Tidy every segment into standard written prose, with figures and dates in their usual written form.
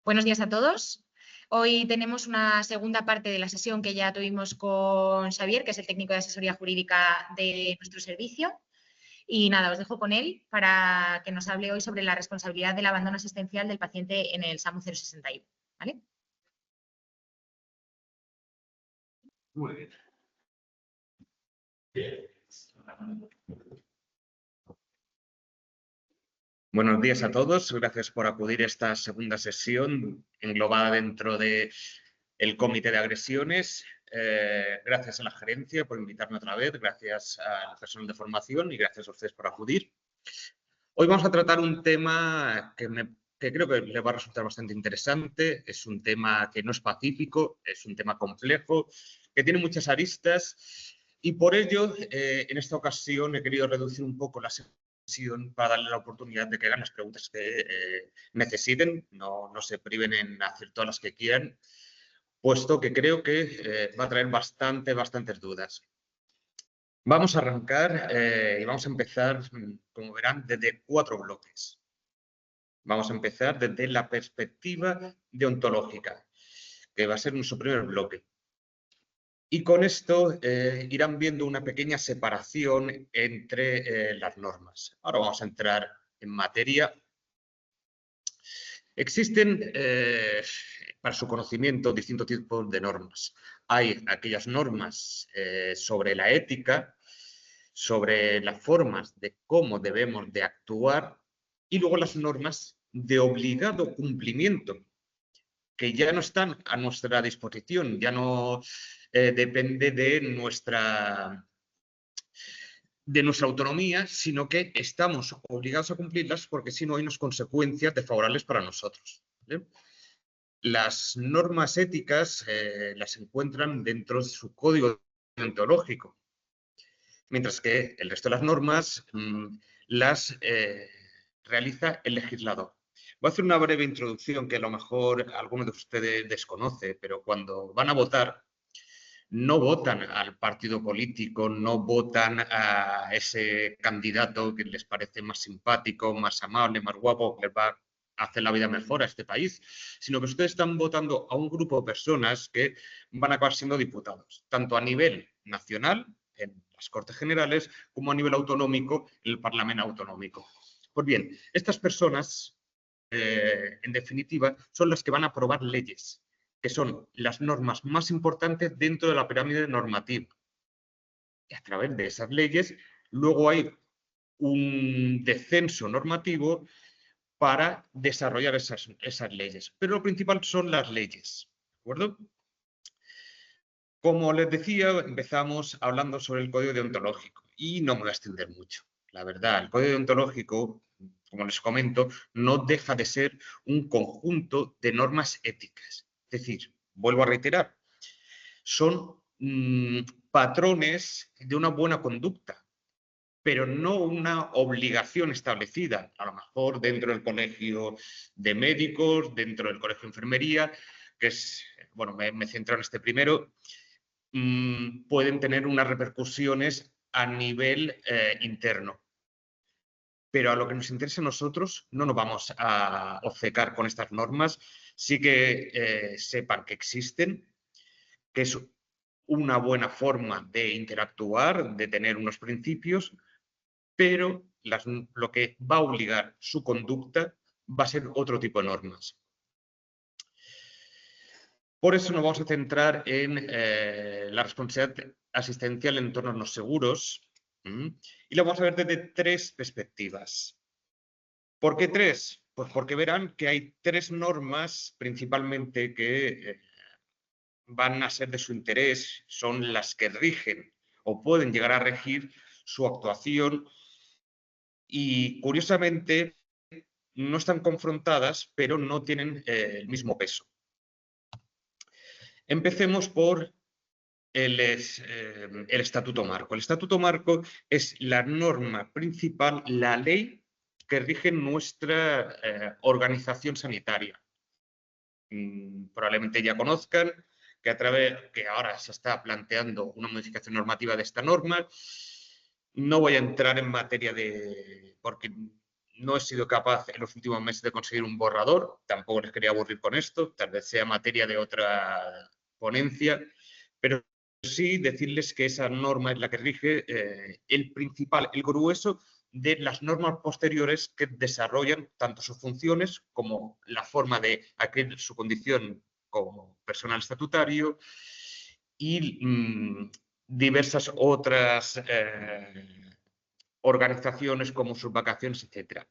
Buenos días a todos. Hoy tenemos una segunda parte de la sesión que ya tuvimos con Xavier, que es el técnico de asesoría jurídica de nuestro servicio. Y nada, os dejo con él para que nos hable hoy sobre la responsabilidad del abandono asistencial del paciente en el SAMU 061. ¿Vale? Muy bien. Buenos días a todos. Gracias por acudir a esta segunda sesión englobada dentro del Comité de Agresiones. Gracias a la gerencia por invitarme otra vez, gracias al personal de formación y gracias a ustedes por acudir. Hoy vamos a tratar un tema que creo que les va a resultar bastante interesante. Es un tema que no es pacífico, es un tema complejo, que tiene muchas aristas y por ello, en esta ocasión he querido reducir un poco la sesión para darle la oportunidad de que hagan las preguntas que necesiten, no se priven en hacer todas las que quieran, puesto que creo que va a traer bastantes dudas. Vamos a arrancar y vamos a empezar, como verán, desde 4 bloques. Vamos a empezar desde la perspectiva deontológica, que va a ser nuestro primer bloque. Y con esto irán viendo una pequeña separación entre las normas. Ahora vamos a entrar en materia. Existen, para su conocimiento, distintos tipos de normas. Hay aquellas normas sobre la ética, sobre las formas de cómo debemos de actuar y luego las normas de obligado cumplimiento, que ya no están a nuestra disposición, ya no depende de nuestra autonomía, sino que estamos obligados a cumplirlas porque si no hay unas consecuencias desfavorables para nosotros. ¿Vale? Las normas éticas las encuentran dentro de su código deontológico, mientras que el resto de las normas las realiza el legislador. Voy a hacer una breve introducción que a lo mejor algunos de ustedes desconoce, pero cuando van a votar, no votan al partido político, no votan a ese candidato que les parece más simpático, más amable, más guapo, que les va a hacer la vida mejor a este país, sino que ustedes están votando a un grupo de personas que van a acabar siendo diputados, tanto a nivel nacional, en las Cortes Generales, como a nivel autonómico, en el Parlamento Autonómico. Pues bien, estas personas, en definitiva, son las que van a aprobar leyes, que son las normas más importantes dentro de la pirámide normativa. Y a través de esas leyes, luego hay un descenso normativo para desarrollar esas leyes. Pero lo principal son las leyes, ¿de acuerdo? Como les decía, empezamos hablando sobre el código deontológico y no me voy a extender mucho. La verdad, el código deontológico, como les comento, no deja de ser un conjunto de normas éticas. Es decir, vuelvo a reiterar, son patrones de una buena conducta, pero no una obligación establecida, a lo mejor dentro del colegio de médicos, dentro del colegio de enfermería, que es, bueno, me centro en este primero, pueden tener unas repercusiones a nivel interno. Pero a lo que nos interesa a nosotros no nos vamos a obcecar con estas normas. Sí que sepan que existen, que es una buena forma de interactuar, de tener unos principios, pero lo que va a obligar su conducta va a ser otro tipo de normas. Por eso nos vamos a centrar en la responsabilidad asistencial en entornos no seguros y lo vamos a ver desde 3 perspectivas. ¿Por qué 3? Pues porque verán que hay 3 normas principalmente que van a ser de su interés, son las que rigen o pueden llegar a regir su actuación y, curiosamente, no están confrontadas, pero no tienen el mismo peso. Empecemos por el Estatuto Marco. El Estatuto Marco es la norma principal, la ley que rige nuestra organización sanitaria. Probablemente ya conozcan que ahora se está planteando una modificación normativa de esta norma. No voy a entrar en materia porque no he sido capaz en los últimos meses de conseguir un borrador, tampoco les quería aburrir con esto, tal vez sea materia de otra ponencia, pero sí decirles que esa norma es la que rige el grueso de las normas posteriores que desarrollan tanto sus funciones como la forma de adquirir su condición como personal estatutario y diversas otras organizaciones como sus vacaciones, etc.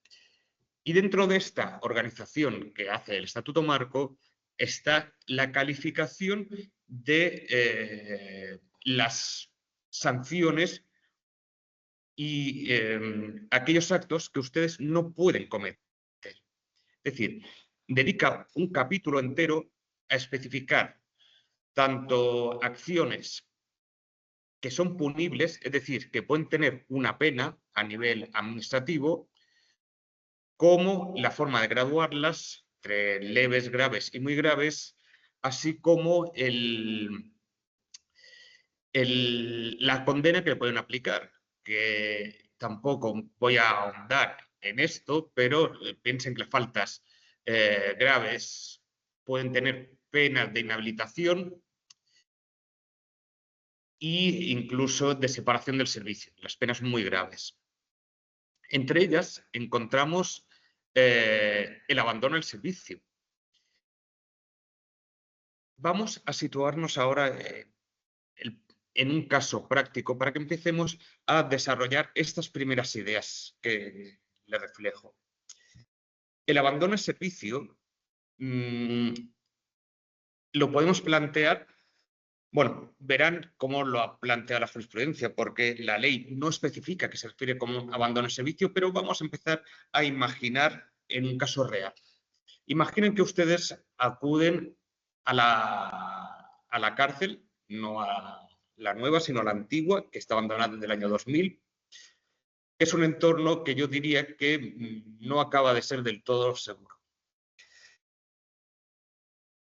Y dentro de esta organización que hace el Estatuto Marco está la calificación de las sanciones y aquellos actos que ustedes no pueden cometer. Es decir, dedica un capítulo entero a especificar tanto acciones que son punibles, es decir, que pueden tener una pena a nivel administrativo, como la forma de graduarlas entre leves, graves y muy graves, así como la condena que le pueden aplicar, que tampoco voy a ahondar en esto, pero piensen que las faltas graves pueden tener penas de inhabilitación e incluso de separación del servicio, las penas muy graves. Entre ellas encontramos el abandono del servicio. Vamos a situarnos ahora en un caso práctico para que empecemos a desarrollar estas primeras ideas que le reflejo. El abandono del servicio lo podemos plantear, bueno, verán cómo lo ha planteado la jurisprudencia, porque la ley no especifica que se refiere como abandono de servicio, pero vamos a empezar a imaginar en un caso real. Imaginen que ustedes acuden a la cárcel, no a la nueva, sino a la antigua, que está abandonada desde el año 2000. Es un entorno que yo diría que no acaba de ser del todo seguro.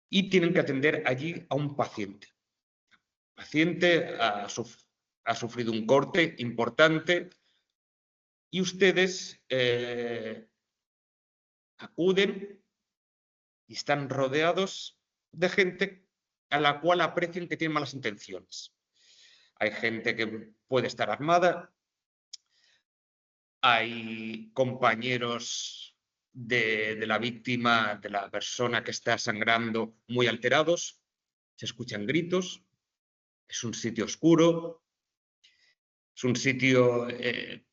Y tienen que atender allí a un paciente. El paciente ha sufrido un corte importante y ustedes acuden y están rodeados de gente a la cual aprecian que tiene malas intenciones. Hay gente que puede estar armada, hay compañeros de la víctima, de la persona que está sangrando, muy alterados, se escuchan gritos, es un sitio oscuro, es un sitio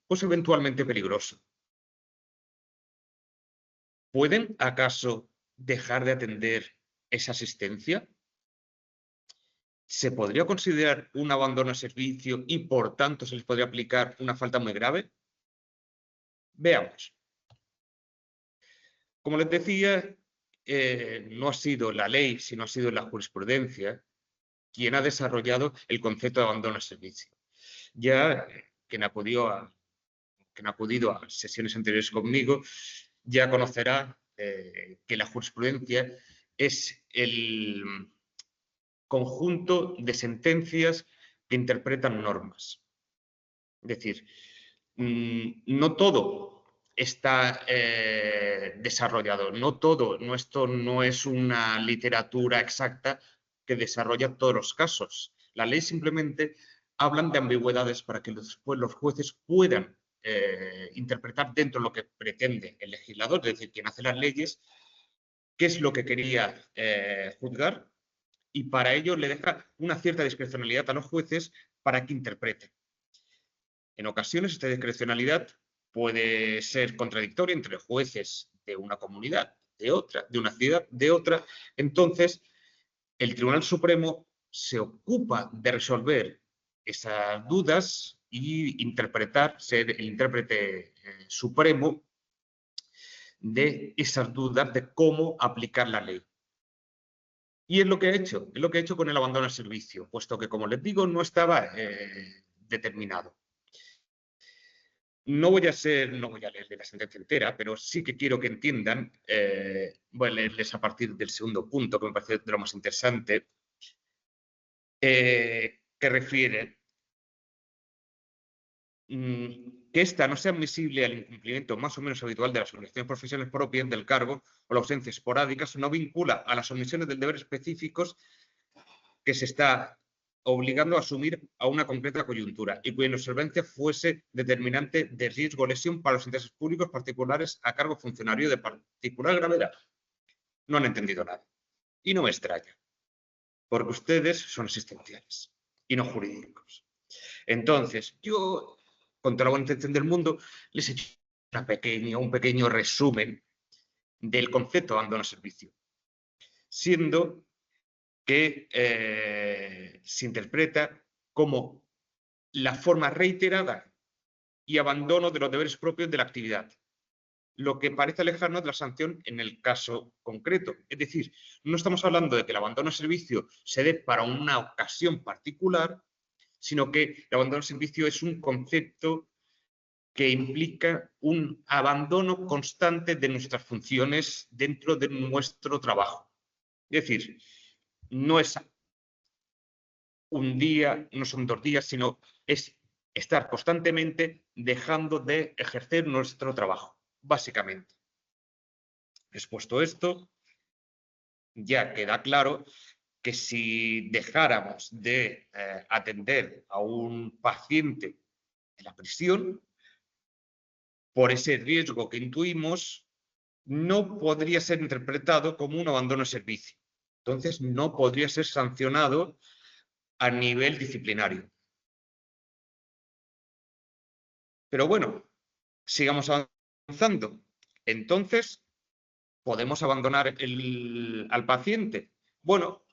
pues eventualmente peligroso. ¿Pueden acaso dejar de atender esa asistencia? ¿Se podría considerar un abandono de servicio y, por tanto, se les podría aplicar una falta muy grave? Veamos. Como les decía, no ha sido la ley, sino ha sido la jurisprudencia quien ha desarrollado el concepto de abandono de servicio. Ya quien ha acudido a sesiones anteriores conmigo ya conocerá que la jurisprudencia es el conjunto de sentencias que interpretan normas. Es decir, no todo está desarrollado, no todo, esto no es una literatura exacta que desarrolla todos los casos. La ley simplemente hablan de ambigüedades para que después los jueces puedan interpretar dentro de lo que pretende el legislador, es decir, quien hace las leyes, qué es lo que quería juzgar, y para ello le deja una cierta discrecionalidad a los jueces para que interpreten. En ocasiones esta discrecionalidad puede ser contradictoria entre jueces de una comunidad, de otra, de una ciudad, de otra. Entonces, el Tribunal Supremo se ocupa de resolver esas dudas y ser el intérprete supremo de esas dudas de cómo aplicar la ley. Y es lo que he hecho con el abandono del servicio, puesto que, como les digo, no estaba determinado. No voy a leerles la sentencia entera, pero sí que quiero que entiendan, voy a leerles a partir del segundo punto, que me parece de lo más interesante, que refiere que ésta no sea admisible al incumplimiento más o menos habitual de las obligaciones profesionales propias del cargo o la ausencia esporádica, no vincula a las omisiones del deber específicos que se está obligando a asumir a una concreta coyuntura y cuya inobservancia fuese determinante de riesgo o lesión para los intereses públicos particulares a cargo funcionario de particular gravedad. No han entendido nada. Y no me extraña, porque ustedes son asistenciales y no jurídicos. Entonces, yo, con toda la buena intención del mundo, les he hecho un pequeño resumen del concepto de abandono de servicio, siendo que se interpreta como la forma reiterada y abandono de los deberes propios de la actividad, lo que parece alejarnos de la sanción en el caso concreto. Es decir, no estamos hablando de que el abandono de servicio se dé para una ocasión particular, sino que el abandono de servicio es un concepto que implica un abandono constante de nuestras funciones dentro de nuestro trabajo. Es decir, no es un día, no son 2 días, sino es estar constantemente dejando de ejercer nuestro trabajo, básicamente. Expuesto esto, ya queda claro que si dejáramos de atender a un paciente en la prisión, por ese riesgo que intuimos, no podría ser interpretado como un abandono de servicio. Entonces, no podría ser sancionado a nivel disciplinario. Pero bueno, sigamos avanzando. Entonces, ¿podemos abandonar al paciente? Bueno,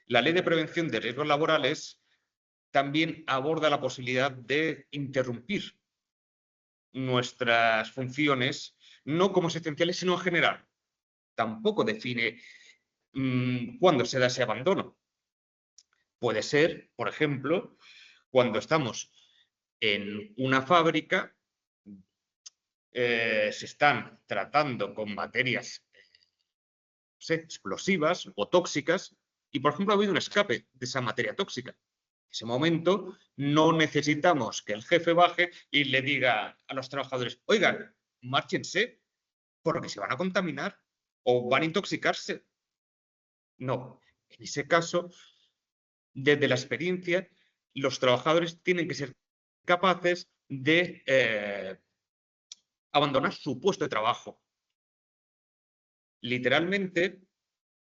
la Ley de Prevención de Riesgos Laborales también aborda la posibilidad de interrumpir nuestras funciones, no como esenciales, sino en general. Tampoco define cuándo se da ese abandono. Puede ser, por ejemplo, cuando estamos en una fábrica, se están tratando con materias explosivas o tóxicas y, por ejemplo, ha habido un escape de esa materia tóxica. En ese momento no necesitamos que el jefe baje y le diga a los trabajadores, oigan, márchense porque se van a contaminar o van a intoxicarse. No, en ese caso, desde la experiencia, los trabajadores tienen que ser capaces de abandonar su puesto de trabajo. Literalmente,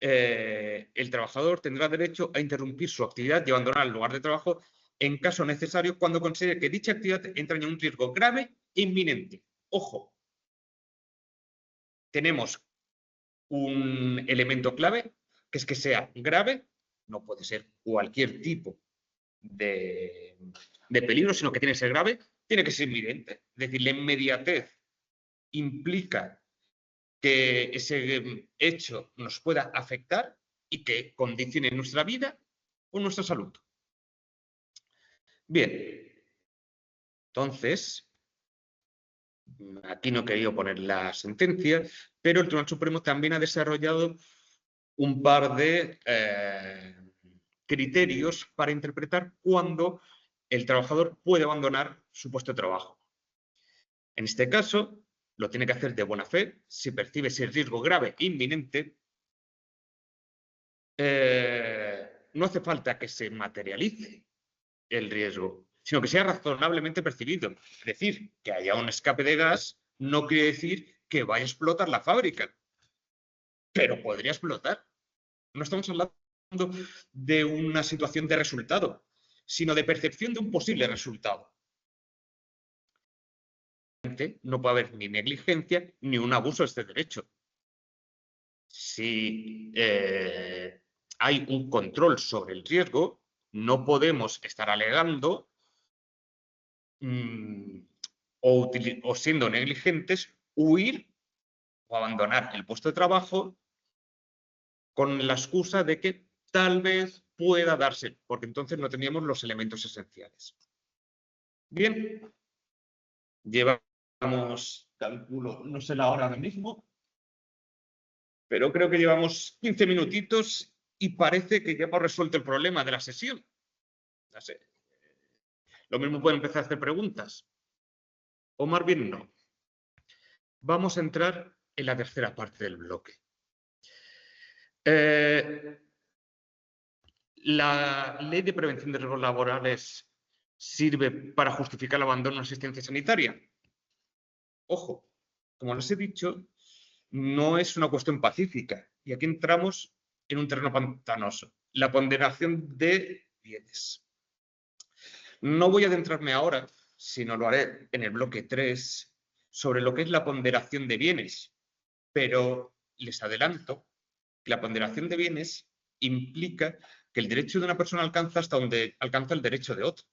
el trabajador tendrá derecho a interrumpir su actividad y abandonar el lugar de trabajo en caso necesario cuando considere que dicha actividad entraña un riesgo grave e inminente. Ojo, tenemos un elemento clave, que es que sea grave, no puede ser cualquier tipo de peligro, sino que tiene que ser grave, tiene que ser inminente. Es decir, la inmediatez implica que ese hecho nos pueda afectar y que condicione nuestra vida o nuestra salud. Bien, entonces, aquí no he querido poner la sentencia, pero el Tribunal Supremo también ha desarrollado un par de criterios para interpretar cuándo el trabajador puede abandonar su puesto de trabajo. En este caso, lo tiene que hacer de buena fe, si percibe ese riesgo grave e inminente. No hace falta que se materialice el riesgo, sino que sea razonablemente percibido. Es decir, que haya un escape de gas no quiere decir que vaya a explotar la fábrica, pero podría explotar. No estamos hablando de una situación de resultado, sino de percepción de un posible resultado. No puede haber ni negligencia ni un abuso de este derecho. Si hay un control sobre el riesgo, no podemos estar alegando o siendo negligentes, huir o abandonar el puesto de trabajo con la excusa de que tal vez pueda darse, porque entonces no teníamos los elementos esenciales. Bien, llevamos, calculo, no sé la hora ahora mismo, pero creo que llevamos 15 minutitos y parece que ya hemos resuelto el problema de la sesión. No sé. Lo mismo pueden empezar a hacer preguntas. o más bien no. Vamos a entrar en la tercera parte del bloque. La Ley de Prevención de Riesgos Laborales sirve para justificar el abandono de la asistencia sanitaria. Ojo, como les he dicho, no es una cuestión pacífica. Y aquí entramos en un terreno pantanoso. La ponderación de bienes. No voy a adentrarme ahora, sino lo haré en el bloque 3, sobre lo que es la ponderación de bienes. Pero les adelanto que la ponderación de bienes implica que el derecho de una persona alcanza hasta donde alcanza el derecho de otro.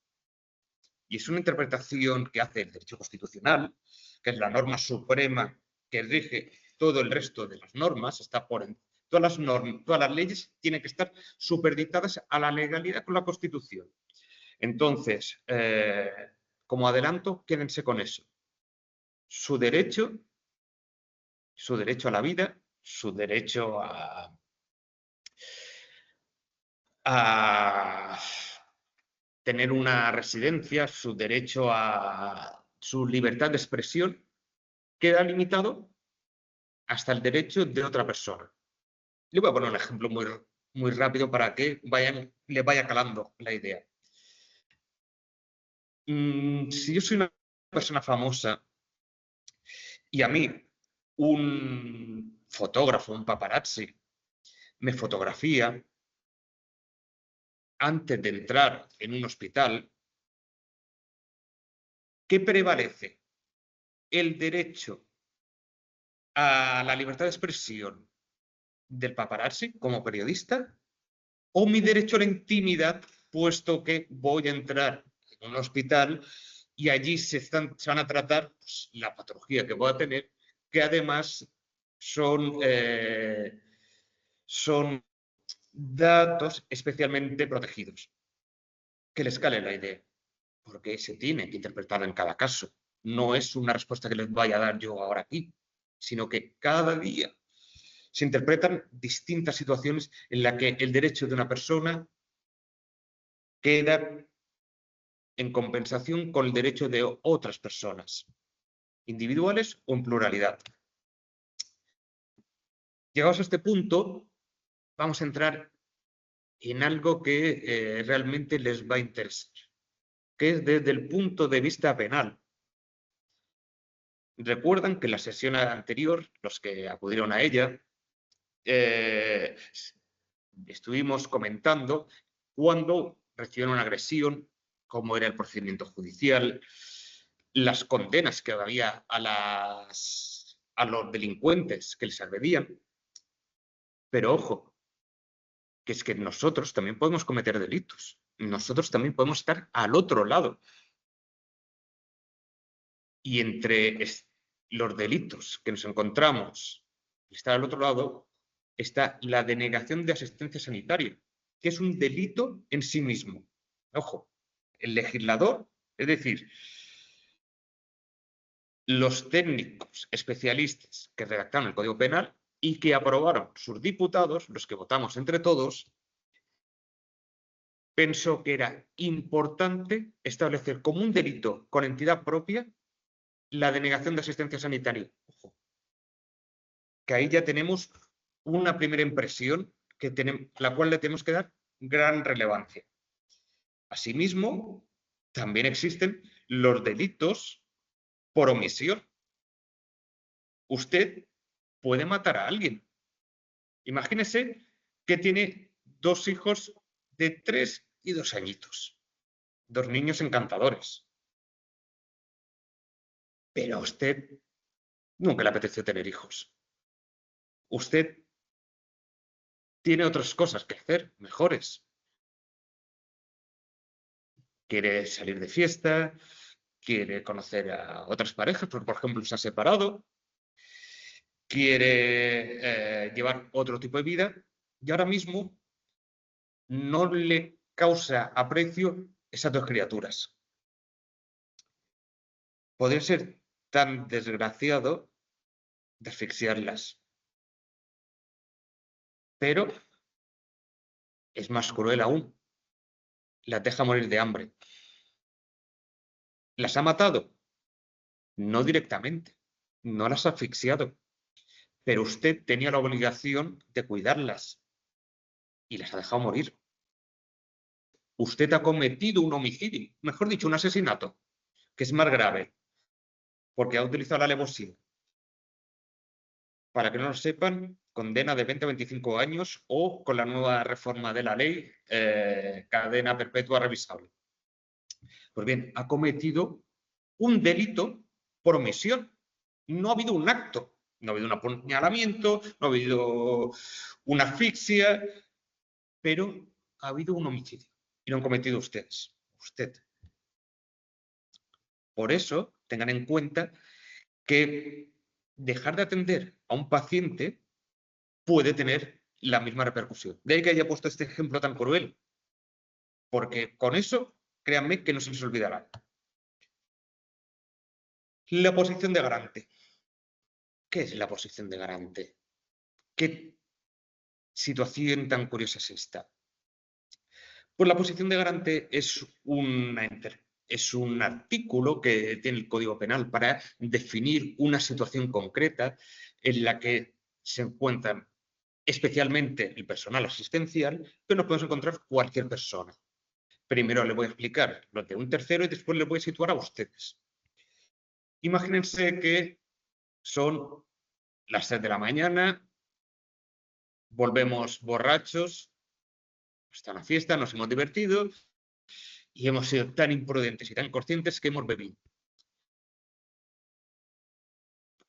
Y es una interpretación que hace el derecho constitucional, que es la norma suprema que rige todo el resto de las normas, está por todas las leyes tienen que estar supeditadas a la legalidad con la Constitución. Entonces, como adelanto, quédense con eso. Su derecho a la vida, su derecho a tener una residencia, su derecho a su libertad de expresión, queda limitado hasta el derecho de otra persona. Le voy a poner un ejemplo muy rápido para que le vaya calando la idea. Si yo soy una persona famosa y a mí un fotógrafo, un paparazzi, me fotografía antes de entrar en un hospital, ¿qué prevalece? ¿El derecho a la libertad de expresión del paparazzi como periodista o mi derecho a la intimidad, puesto que voy a entrar en un hospital y allí se van a tratar pues, la patología que voy a tener, que además son datos especialmente protegidos? Que les cale la idea, porque se tiene que interpretar en cada caso. No es una respuesta que les vaya a dar yo ahora aquí, sino que cada día se interpretan distintas situaciones en las que el derecho de una persona queda en compensación con el derecho de otras personas, individuales o en pluralidad. Llegados a este punto, vamos a entrar en algo que realmente les va a interesar, que es desde el punto de vista penal. Recuerdan que en la sesión anterior, los que acudieron a ella, estuvimos comentando cuando recibieron una agresión, cómo era el procedimiento judicial, las condenas que había a los delincuentes que les agredían. Pero ojo, que es que nosotros también podemos cometer delitos. Nosotros también podemos estar al otro lado. Y entre los delitos que nos encontramos, estar al otro lado, está la denegación de asistencia sanitaria, que es un delito en sí mismo. Ojo, el legislador, es decir, los técnicos especialistas que redactaron el Código Penal y que aprobaron sus diputados, los que votamos entre todos, pensó que era importante establecer como un delito con entidad propia la denegación de asistencia sanitaria. Ojo, que ahí ya tenemos una primera impresión la cual le tenemos que dar gran relevancia. Asimismo, también existen los delitos por omisión. Usted puede matar a alguien. Imagínese que tiene 2 hijos de 3 y 2 añitos, 2 niños encantadores. Pero a usted nunca le apeteció tener hijos. Usted tiene otras cosas que hacer, mejores. Quiere salir de fiesta, quiere conocer a otras parejas, por ejemplo, se ha separado, quiere llevar otro tipo de vida y ahora mismo no le causa aprecio esas 2 criaturas. Podría ser tan desgraciado de asfixiarlas, pero es más cruel aún. Las deja morir de hambre. ¿Las ha matado? no directamente, no las ha asfixiado, pero usted tenía la obligación de cuidarlas y las ha dejado morir. Usted ha cometido un homicidio, mejor dicho, un asesinato, que es más grave, porque ha utilizado la alevosía. Para que no lo sepan, condena de 20 a 25 años o, con la nueva reforma de la ley, cadena perpetua revisable. Pues bien, ha cometido un delito por omisión. No ha habido un acto, no ha habido un apuñalamiento, no ha habido una asfixia, pero ha habido un homicidio y lo han cometido ustedes. Usted. Por eso, tengan en cuenta que dejar de atender a un paciente puede tener la misma repercusión. De ahí que haya puesto este ejemplo tan cruel, porque con eso, créanme que no se les olvidará. La posición de garante. ¿Qué es la posición de garante? ¿Qué situación tan curiosa es esta? Pues la posición de garante es un artículo que tiene el Código Penal para definir una situación concreta en la que se encuentran especialmente el personal asistencial, pero nos podemos encontrar cualquier persona. Primero les voy a explicar lo de un tercero y después les voy a situar a ustedes. Imagínense que son las 3 de la mañana, volvemos borrachos hasta una fiesta, nos hemos divertido y hemos sido tan imprudentes y tan conscientes que hemos bebido.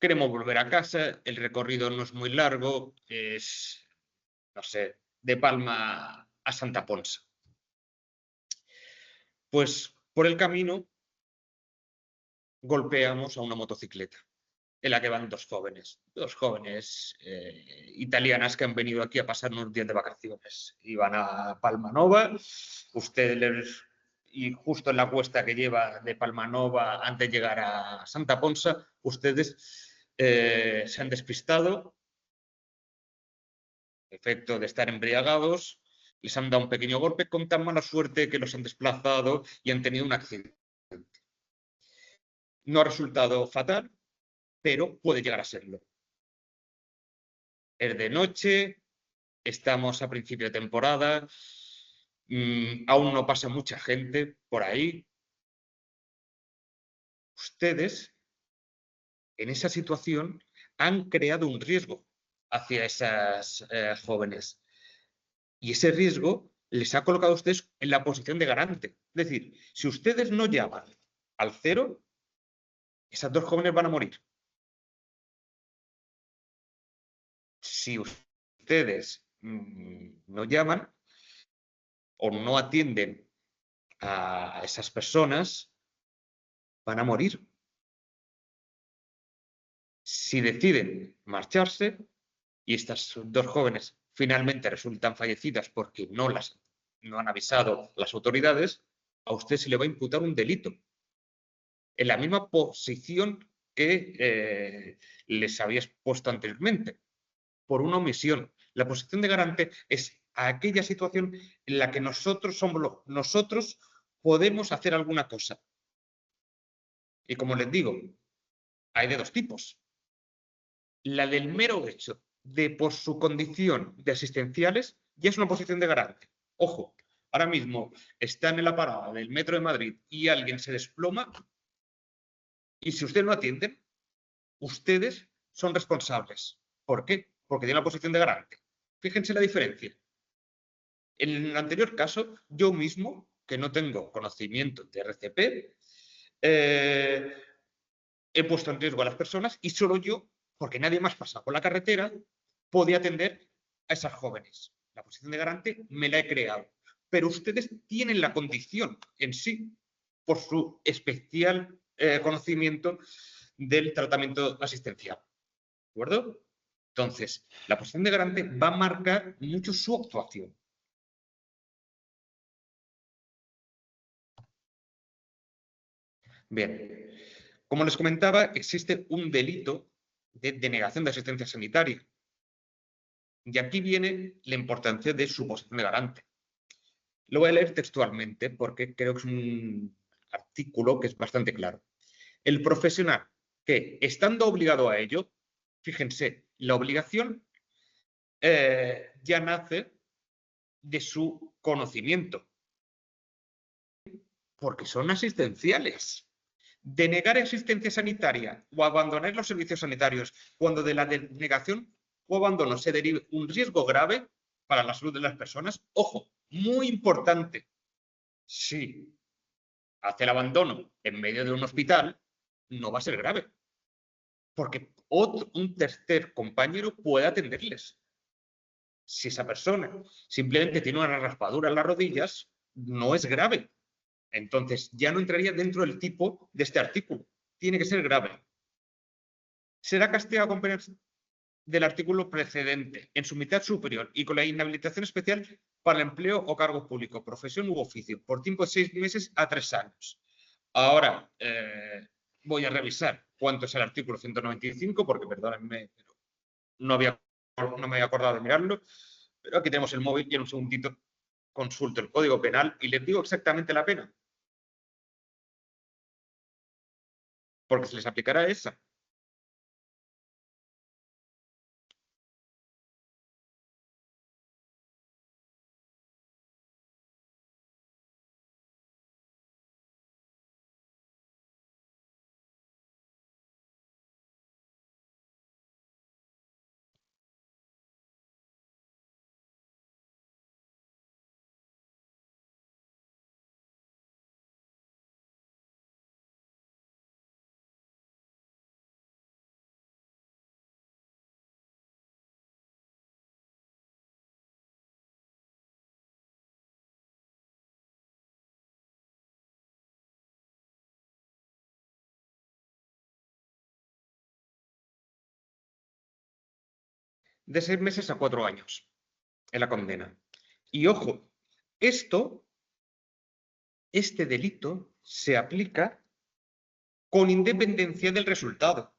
Queremos volver a casa, el recorrido no es muy largo, es, no sé, de Palma a Santa Ponsa. Pues por el camino golpeamos a una motocicleta en la que van dos jóvenes italianas que han venido aquí a pasar unos días de vacaciones. Iban a Palmanova, y justo en la cuesta que lleva de Palmanova antes de llegar a Santa Ponsa, ustedes se han despistado, efecto de estar embriagados, les han dado un pequeño golpe con tan mala suerte que los han desplazado y han tenido un accidente. No ha resultado fatal, pero puede llegar a serlo. Es de noche, estamos a principio de temporada, aún no pasa mucha gente por ahí. Ustedes, en esa situación, han creado un riesgo hacia esas jóvenes. Y ese riesgo les ha colocado a ustedes en la posición de garante. Es decir, si ustedes no llaman al 0, esas dos jóvenes van a morir. Si ustedes no llaman o no atienden a esas personas, van a morir. Si deciden marcharse y estas dos jóvenes finalmente resultan fallecidas porque no han avisado las autoridades, a usted se le va a imputar un delito en la misma posición que les había expuesto anteriormente, por una omisión. La posición de garante es aquella situación en la que nosotros podemos hacer alguna cosa. Y como les digo, hay de dos tipos. La del mero hecho de, por su condición de asistenciales, ya es una posición de garante. Ojo, ahora mismo están en la parada del metro de Madrid y alguien se desploma y si usted no atienden, ustedes son responsables. ¿Por qué? Porque tienen la posición de garante. Fíjense la diferencia. En el anterior caso, yo mismo, que no tengo conocimiento de RCP, he puesto en riesgo a las personas y solo yo, porque nadie más pasa por la carretera, podía atender a esas jóvenes. La posición de garante me la he creado. Pero ustedes tienen la condición en sí, por su especial conocimiento del tratamiento asistencial. ¿De acuerdo? Entonces, la posición de garante va a marcar mucho su actuación. Bien, como les comentaba, existe un delito de denegación de asistencia sanitaria. Y aquí viene la importancia de su posición de garante. Lo voy a leer textualmente porque creo que es un artículo que es bastante claro. El profesional que, estando obligado a ello, fíjense, la obligación ya nace de su conocimiento, porque son asistenciales. Denegar asistencia sanitaria o abandonar los servicios sanitarios cuando de la denegación o abandono se derive un riesgo grave para la salud de las personas, ojo, muy importante, si hace el abandono en medio de un hospital, no va a ser grave, porque un tercer compañero puede atenderles. Si esa persona simplemente tiene una raspadura en las rodillas, no es grave. Entonces, ya no entraría dentro del tipo de este artículo. Tiene que ser grave. Será castigado con penas del artículo precedente, en su mitad superior y con la inhabilitación especial para el empleo o cargo público, profesión u oficio, por tiempo de 6 meses a 3 años. Ahora voy a revisar cuánto es el artículo 195, porque, perdónenme, no me había acordado de mirarlo, pero aquí tenemos el móvil y en un segundito consulto el Código Penal y les digo exactamente la pena. Porque se les aplicará esa. De 6 meses a 4 años en la condena. Y ojo, este delito se aplica con independencia del resultado.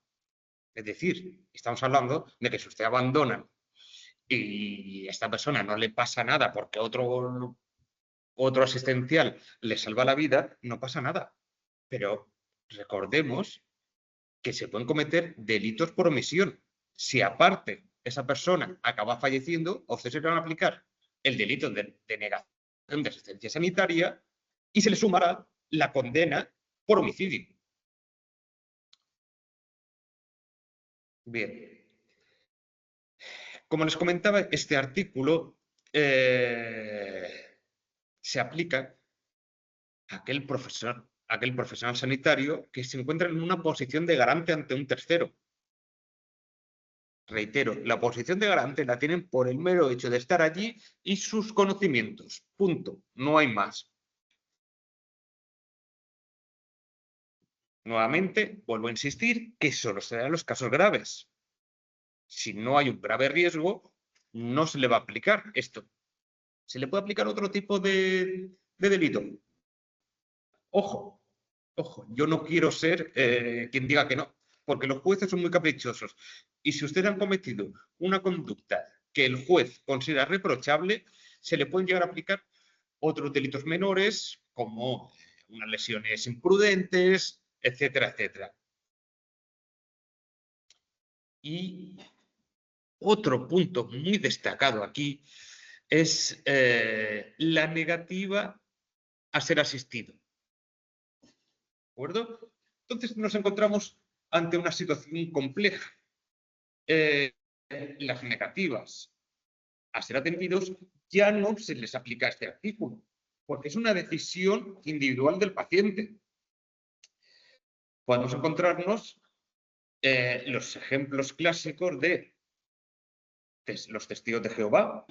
Es decir, estamos hablando de que si usted abandona y a esta persona no le pasa nada porque otro asistencial le salva la vida, no pasa nada. Pero recordemos que se pueden cometer delitos por omisión. Si aparte esa persona acaba falleciendo, a usted se le van a aplicar el delito de denegación de asistencia sanitaria y se le sumará la condena por homicidio. Bien. Como les comentaba, este artículo se aplica a aquel profesional sanitario que se encuentra en una posición de garante ante un tercero. Reitero, la posición de garante la tienen por el mero hecho de estar allí y sus conocimientos. Punto. No hay más. Nuevamente, vuelvo a insistir que solo serán los casos graves. Si no hay un grave riesgo, no se le va a aplicar esto. ¿Se le puede aplicar otro tipo de delito? Ojo, ojo, yo no quiero ser quien diga que no, porque los jueces son muy caprichosos. Y si ustedes han cometido una conducta que el juez considera reprochable, se le pueden llegar a aplicar otros delitos menores, como unas lesiones imprudentes, etcétera, etcétera. Y otro punto muy destacado aquí es la negativa a ser asistido. ¿De acuerdo? Entonces nos encontramos ante una situación compleja. Las negativas a ser atendidos ya no se les aplica este artículo, porque es una decisión individual del paciente. Podemos encontrarnos los ejemplos clásicos de los testigos de Jehová,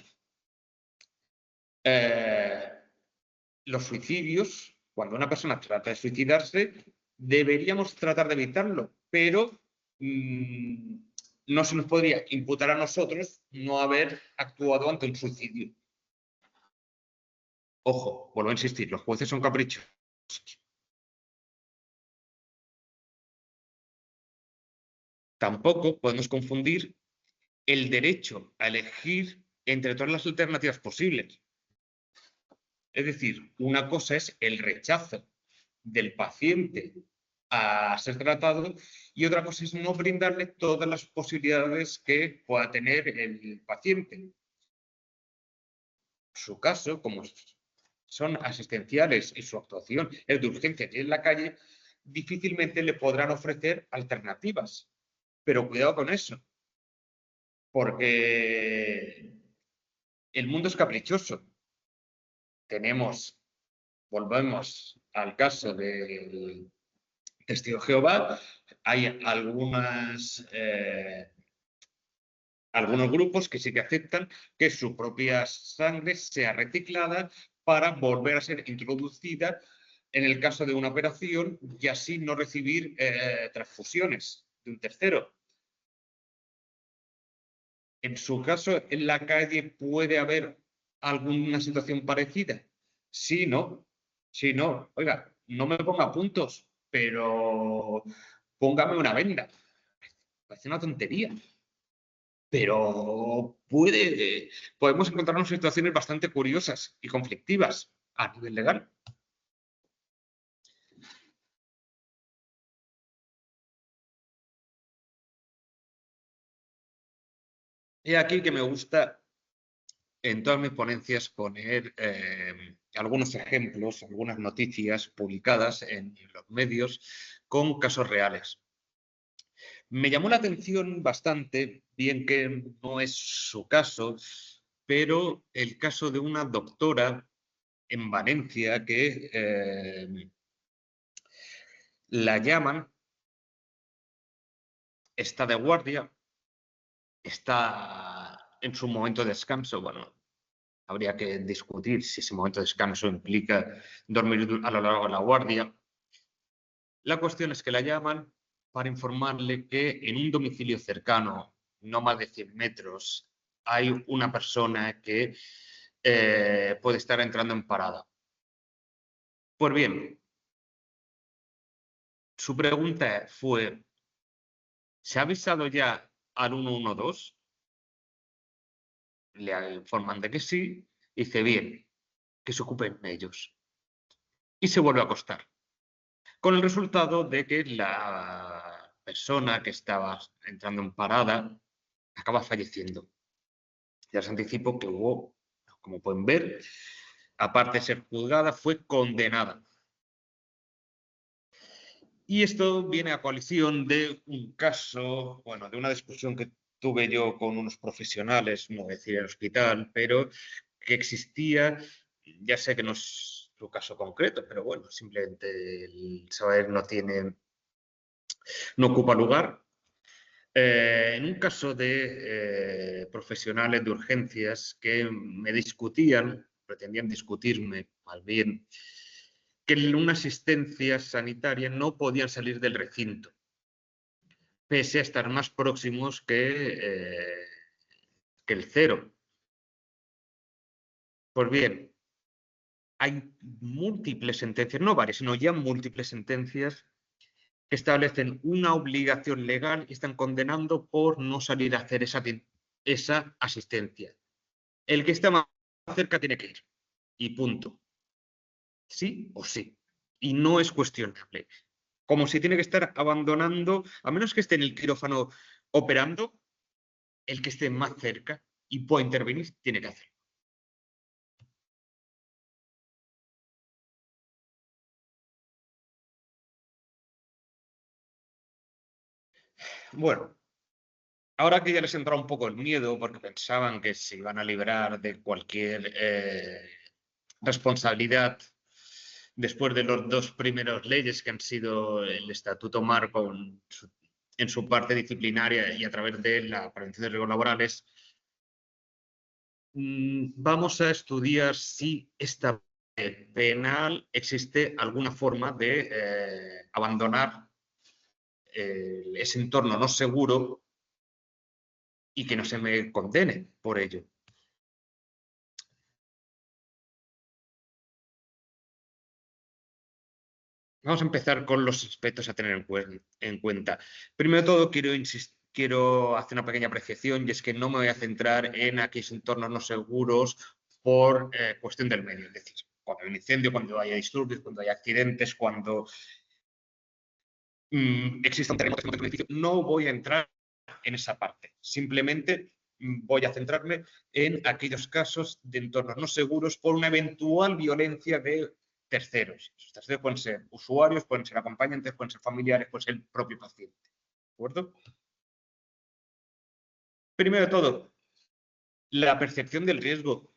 los suicidios. Cuando una persona trata de suicidarse, deberíamos tratar de evitarlo, pero no se nos podría imputar a nosotros no haber actuado ante un suicidio. Ojo, vuelvo a insistir, los jueces son caprichosos. Tampoco podemos confundir el derecho a elegir entre todas las alternativas posibles. Es decir, una cosa es el rechazo del paciente a ser tratado, y otra cosa es no brindarle todas las posibilidades que pueda tener el paciente. En su caso, como son asistenciales y su actuación es de urgencia y en la calle, difícilmente le podrán ofrecer alternativas. Pero cuidado con eso, porque el mundo es caprichoso. Volvemos al caso del Testigo de Jehová, hay algunos grupos que sí que aceptan que su propia sangre sea reciclada para volver a ser introducida en el caso de una operación y así no recibir transfusiones de un tercero. En su caso, en la calle puede haber alguna situación parecida. Sí, no. Sí, no. Oiga, no me ponga puntos, pero póngame una venda. Parece una tontería. Pero podemos encontrarnos situaciones bastante curiosas y conflictivas a nivel legal. Y aquí que me gusta en todas mis ponencias poner algunos ejemplos, algunas noticias publicadas en los medios con casos reales. Me llamó la atención bastante, bien que no es su caso, pero el caso de una doctora en Valencia que la llaman, está de guardia, está en su momento de descanso. Bueno, habría que discutir si ese momento de descanso implica dormir a lo largo de la guardia. La cuestión es que la llaman para informarle que en un domicilio cercano, no más de 100 metros, hay una persona que puede estar entrando en parada. Pues bien, su pregunta fue: ¿se ha avisado ya al 112? Le informan de que sí, y dice: bien, que se ocupen ellos. Y se vuelve a acostar. Con el resultado de que la persona que estaba entrando en parada acaba falleciendo. Ya os anticipo que hubo, como pueden ver, aparte de ser juzgada, fue condenada. Y esto viene a coalición de un caso, bueno, de una discusión que tuve yo con unos profesionales, no voy a decir el hospital, pero que existía. Ya sé que no es su caso concreto, pero bueno, simplemente el saber no ocupa lugar. En un caso de profesionales de urgencias que me pretendían discutirme más bien, que en una asistencia sanitaria no podían salir del recinto, pese a estar más próximos que el cero. Pues bien, hay múltiples sentencias, no varias, sino ya múltiples sentencias que establecen una obligación legal y están condenando por no salir a hacer esa asistencia. El que está más cerca tiene que ir. Y punto. Sí o sí. Y no es cuestionable. Como si tiene que estar abandonando, a menos que esté en el quirófano operando, el que esté más cerca y pueda intervenir, tiene que hacerlo. Bueno, ahora que ya les entra un poco el miedo porque pensaban que se iban a librar de cualquier responsabilidad después de los dos primeros leyes que han sido el Estatuto Marco en su parte disciplinaria y a través de la prevención de riesgos laborales, vamos a estudiar si esta penal existe alguna forma de abandonar ese entorno no seguro y que no se me condene por ello. Vamos a empezar con los aspectos a tener en cuenta. Primero de todo, quiero hacer una pequeña apreciación, y es que no me voy a centrar en aquellos entornos no seguros por cuestión del medio. Es decir, cuando hay un incendio, cuando haya disturbios, cuando hay accidentes, cuando exista un terremoto, que se monte un edificio. No voy a entrar en esa parte. Simplemente voy a centrarme en aquellos casos de entornos no seguros por una eventual violencia de terceros. Esos terceros pueden ser usuarios, pueden ser acompañantes, pueden ser familiares, pueden ser el propio paciente. ¿De acuerdo? Primero de todo, la percepción del riesgo.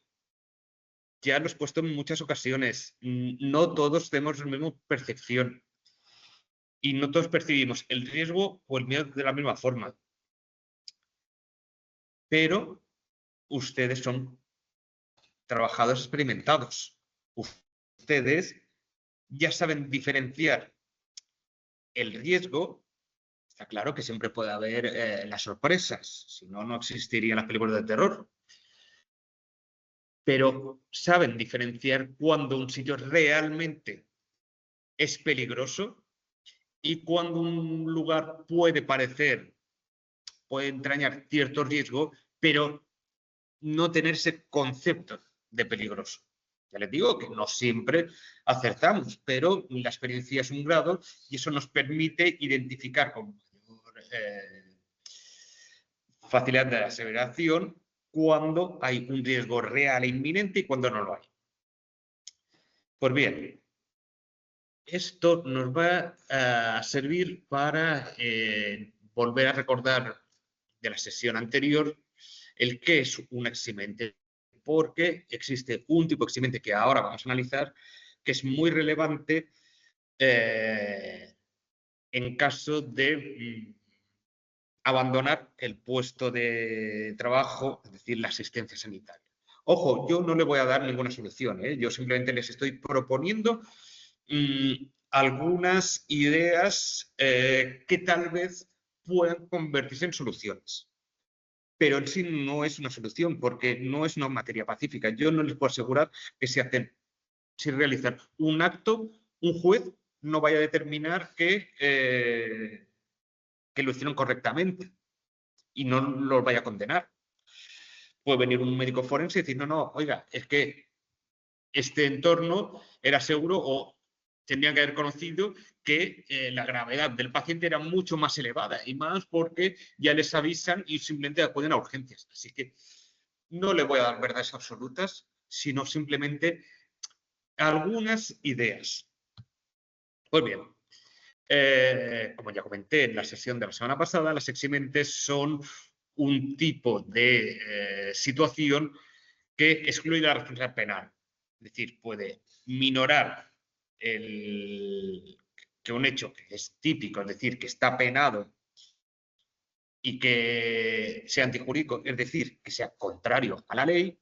Ya lo he expuesto en muchas ocasiones. No todos tenemos la misma percepción. Y no todos percibimos el riesgo o el miedo de la misma forma. Pero ustedes son trabajadores experimentados. Ustedes ya saben diferenciar el riesgo. Está claro que siempre puede haber las sorpresas, si no, no existirían las películas de terror. Pero saben diferenciar cuando un sitio realmente es peligroso y cuando un lugar puede entrañar cierto riesgo, pero no tener ese concepto de peligroso. Ya les digo que no siempre acertamos, pero la experiencia es un grado y eso nos permite identificar con mayor facilidad de aseveración cuando hay un riesgo real e inminente y cuando no lo hay. Pues bien, esto nos va a servir para volver a recordar de la sesión anterior el qué es un eximente, porque existe un tipo de eximente que ahora vamos a analizar que es muy relevante en caso de abandonar el puesto de trabajo, es decir, la asistencia sanitaria. Ojo, yo no le voy a dar ninguna solución, yo simplemente les estoy proponiendo algunas ideas que tal vez puedan convertirse en soluciones. Pero en sí no es una solución porque no es una materia pacífica. Yo no les puedo asegurar que si realizan un acto, un juez no vaya a determinar que lo hicieron correctamente y no los vaya a condenar. Puede venir un médico forense y decir, no, oiga, es que este entorno era seguro o tendrían que haber conocido que la gravedad del paciente era mucho más elevada y más porque ya les avisan y simplemente acuden a urgencias. Así que no le voy a dar verdades absolutas, sino simplemente algunas ideas. Pues bien, como ya comenté en la sesión de la semana pasada, las eximentes son un tipo de situación que excluye la responsabilidad penal. Es decir, puede minorar que un hecho que es típico, es decir, que está penado y que sea antijurídico, es decir, que sea contrario a la ley,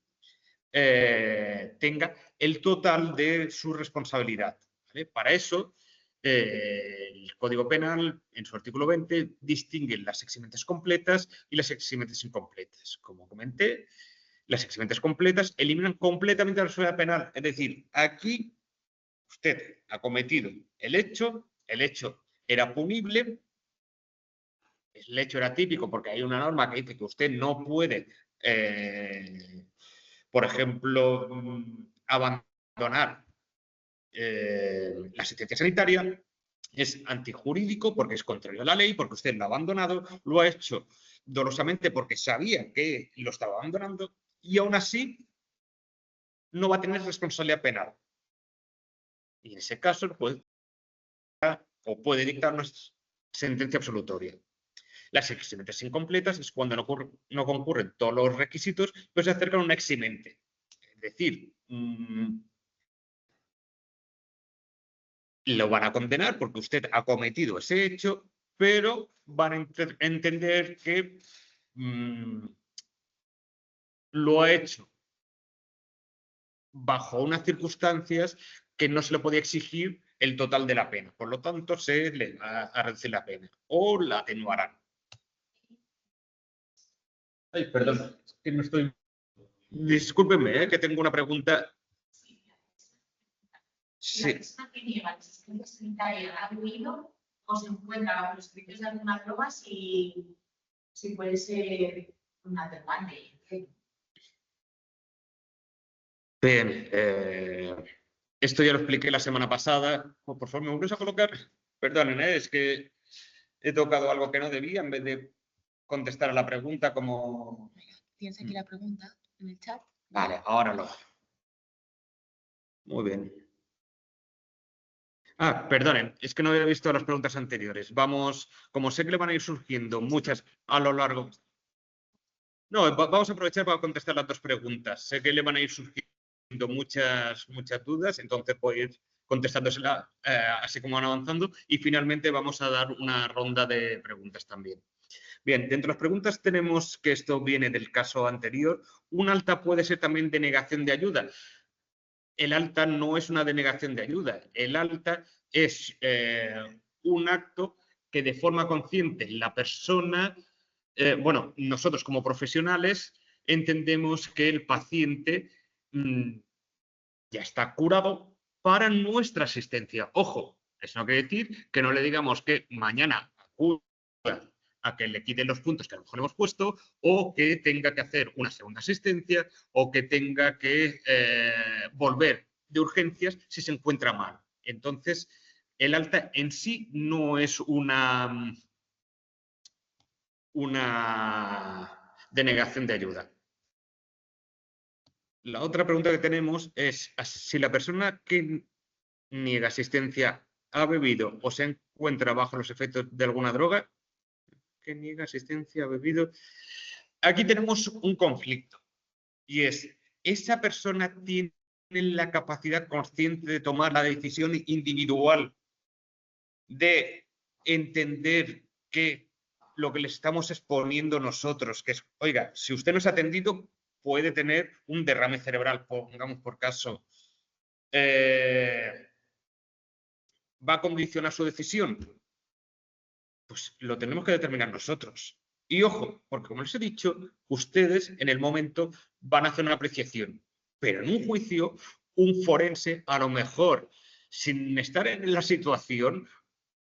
tenga el total de su responsabilidad. ¿Vale? Para eso, el Código Penal, en su artículo 20, distingue las eximentes completas y las eximentes incompletas. Como comenté, las eximentes completas eliminan completamente la responsabilidad penal. Es decir, aquí usted ha cometido el hecho era punible, el hecho era típico porque hay una norma que dice que usted no puede, por ejemplo, abandonar la asistencia sanitaria, es antijurídico porque es contrario a la ley, porque usted lo ha abandonado, lo ha hecho dolosamente porque sabía que lo estaba abandonando y aún así no va a tener responsabilidad penal. Y en ese caso puede dictar una sentencia absolutoria. Las eximentes incompletas es cuando no concurren todos los requisitos, pero se acercan a un eximente. Es decir, lo van a condenar porque usted ha cometido ese hecho, pero van a entender que lo ha hecho bajo unas circunstancias que no se le podía exigir el total de la pena. Por lo tanto, se le va a reducir la pena o la atenuarán. Ay, perdón, es que no estoy... Discúlpenme, que tengo una pregunta. Sí. ¿La persona que niega la asistencia sanitaria ha huido o se encuentra bajo los efectos de algunas drogas y si puede ser un atenuante? Bien, esto ya lo expliqué la semana pasada. Por favor, ¿me vuelves a colocar? Perdonen, es que he tocado algo que no debía en vez de contestar a la pregunta como... Tienes aquí la pregunta en el chat. Vale, ahora lo hago. Muy bien. Perdonen, es que no había visto las preguntas anteriores. Vamos, como sé que le van a ir surgiendo muchas a lo largo... No, vamos a aprovechar para contestar las dos preguntas. Sé que le van a ir surgiendo muchas dudas, entonces voy a ir contestándoselas así como van avanzando y finalmente vamos a dar una ronda de preguntas también. Bien, dentro de las preguntas tenemos que esto viene del caso anterior. Un alta puede ser también denegación de ayuda. El alta no es una denegación de ayuda. El alta es un acto que de forma consciente la persona, bueno, nosotros como profesionales entendemos que el paciente ya está curado para nuestra asistencia. Ojo, eso no quiere decir que no le digamos que mañana acuda a que le quiten los puntos que a lo mejor le hemos puesto o que tenga que hacer una segunda asistencia o que tenga que volver de urgencias si se encuentra mal. Entonces, el alta en sí no es una denegación de ayuda. La otra pregunta que tenemos es si la persona que niega asistencia ha bebido o se encuentra bajo los efectos de alguna droga, que niega asistencia ha bebido. Aquí tenemos un conflicto y es, ¿esa persona tiene la capacidad consciente de tomar la decisión individual de entender que lo que le estamos exponiendo nosotros, que es, oiga, si usted no se ha atendido, puede tener un derrame cerebral, pongamos por caso, ¿va a condicionar su decisión? Pues lo tenemos que determinar nosotros. Y ojo, porque como les he dicho, ustedes en el momento van a hacer una apreciación, pero en un juicio, un forense a lo mejor, sin estar en la situación,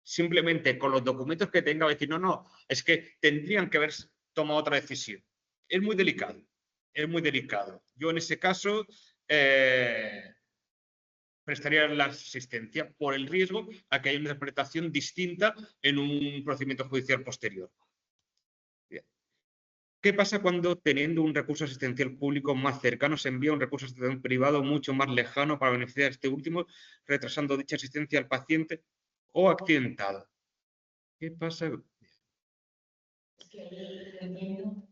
simplemente con los documentos que tenga, va a decir, no, es que tendrían que haber tomado otra decisión. Es muy delicado, es muy delicado. Yo en ese caso prestaría la asistencia por el riesgo a que haya una interpretación distinta en un procedimiento judicial posterior. Bien. ¿Qué pasa cuando teniendo un recurso asistencial público más cercano se envía un recurso asistencial privado mucho más lejano para beneficiar a este último, retrasando dicha asistencia al paciente o accidentado? ¿Qué pasa? Es que entiendo, o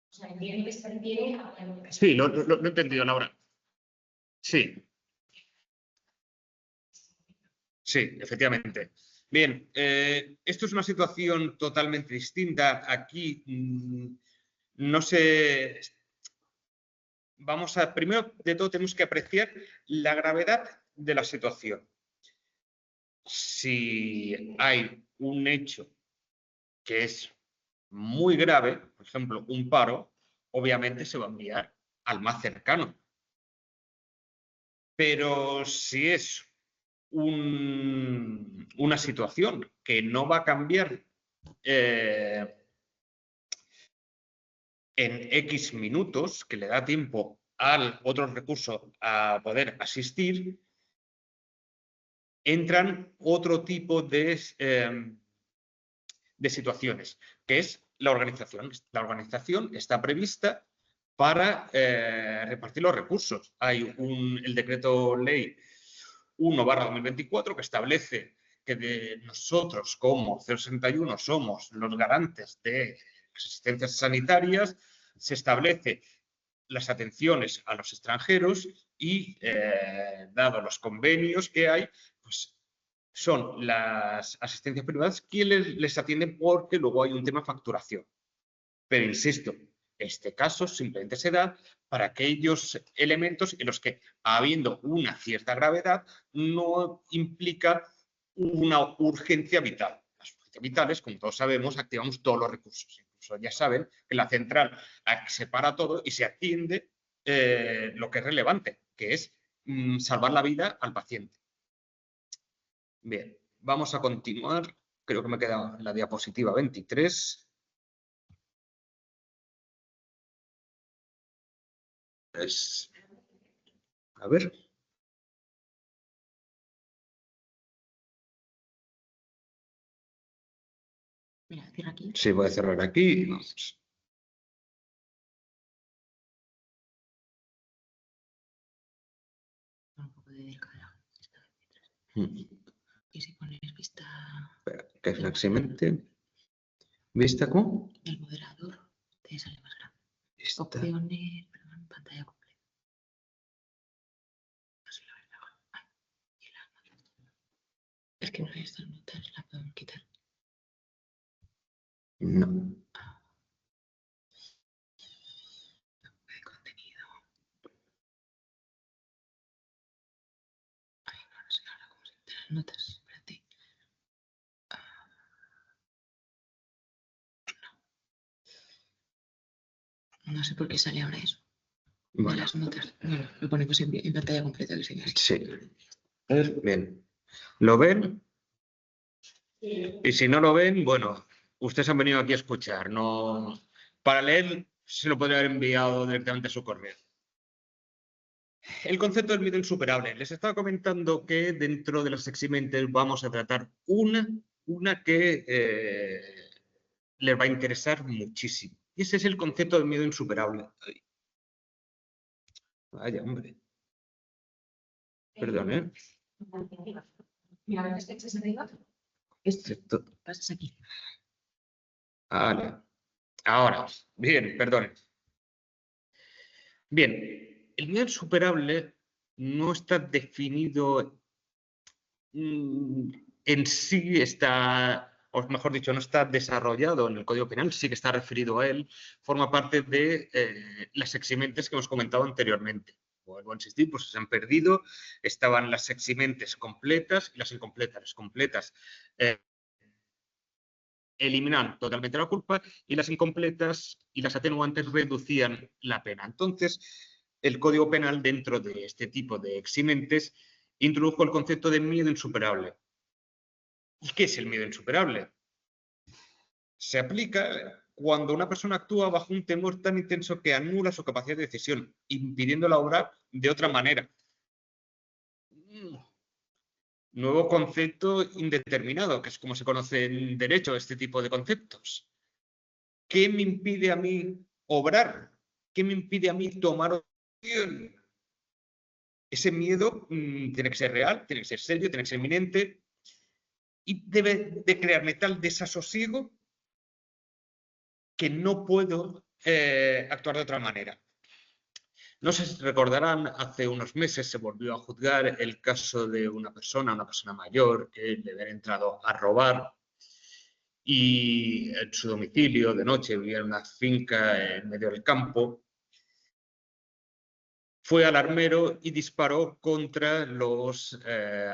sea, entiendo que se refiere a... Sí, lo he entendido, Laura. Sí. Sí, efectivamente. Bien, esto es una situación totalmente distinta. Aquí no sé. Primero de todo, tenemos que apreciar la gravedad de la situación. Si hay un hecho que es muy grave, por ejemplo, un paro, obviamente se va a enviar al más cercano. Pero si es una situación que no va a cambiar en X minutos, que le da tiempo al otro recurso a poder asistir, entran otro tipo de situaciones, que es la organización. La organización está prevista para repartir los recursos. Hay el decreto ley 1/2024 que establece que nosotros como 061 somos los garantes de las asistencias sanitarias, se establece las atenciones a los extranjeros y, dado los convenios que hay, pues son las asistencias privadas quienes les atienden porque luego hay un tema de facturación. Pero insisto, este caso simplemente se da para aquellos elementos en los que, habiendo una cierta gravedad, no implica una urgencia vital. Las urgencias vitales, como todos sabemos, activamos todos los recursos. Incluso ya saben que la central separa todo y se atiende lo que es relevante, que es salvar la vida al paciente. Bien, vamos a continuar. Creo que me queda en la diapositiva 23. A ver. Mira, cierra aquí. Sí, voy a cerrar aquí y vamos. Un poco de delicada. Y si pones vista... Espera, que fleximente. ¿Vista cómo? El moderador te sale más grande. Vista. Opciones, perdón, pantalla completa. Así lo ves mejor. Y las notas. Es que no hay estas notas, las podemos quitar. No. De contenido. Ay, no sé ahora cómo se quitan las notas. Espérate. No sé por qué sale ahora eso. Bueno. De las notas. Bueno, lo ponemos en pantalla completa que se Sí. Bien. ¿Lo ven? Y si no lo ven, bueno, ustedes han venido aquí a escuchar. No... Para leer, se lo podría haber enviado directamente a su correo. El concepto del miedo insuperable. Les estaba comentando que dentro de las eximentes vamos a tratar una que les va a interesar muchísimo. Y ese es el concepto del miedo insuperable. Ay. Vaya, hombre. Perdón, ¿eh? Mira, ¿ves arriba? Esto pasas aquí. Vale. Ahora, bien, perdón. Bien, el miedo insuperable no está definido en sí, o mejor dicho, no está desarrollado en el Código Penal, sí que está referido a él, forma parte de las eximentes que hemos comentado anteriormente. Vuelvo a insistir, pues se han perdido, estaban las eximentes completas y las incompletas. Las completas eliminan totalmente la culpa y las incompletas y las atenuantes reducían la pena. Entonces, el Código Penal, dentro de este tipo de eximentes, introdujo el concepto de miedo insuperable. ¿Y qué es el miedo insuperable? Se aplica cuando una persona actúa bajo un temor tan intenso que anula su capacidad de decisión, impidiéndola obrar de otra manera. Nuevo concepto indeterminado, que es como se conoce en derecho este tipo de conceptos. ¿Qué me impide a mí obrar? ¿Qué me impide a mí tomar acción? Ese miedo tiene que ser real, tiene que ser serio, tiene que ser inminente y debe de crearme tal desasosiego que no puedo actuar de otra manera. No sé si recordarán, hace unos meses se volvió a juzgar el caso de una persona mayor, que le había entrado a robar y en su domicilio de noche, vivía en una finca en medio del campo. Fue al armero y disparó contra los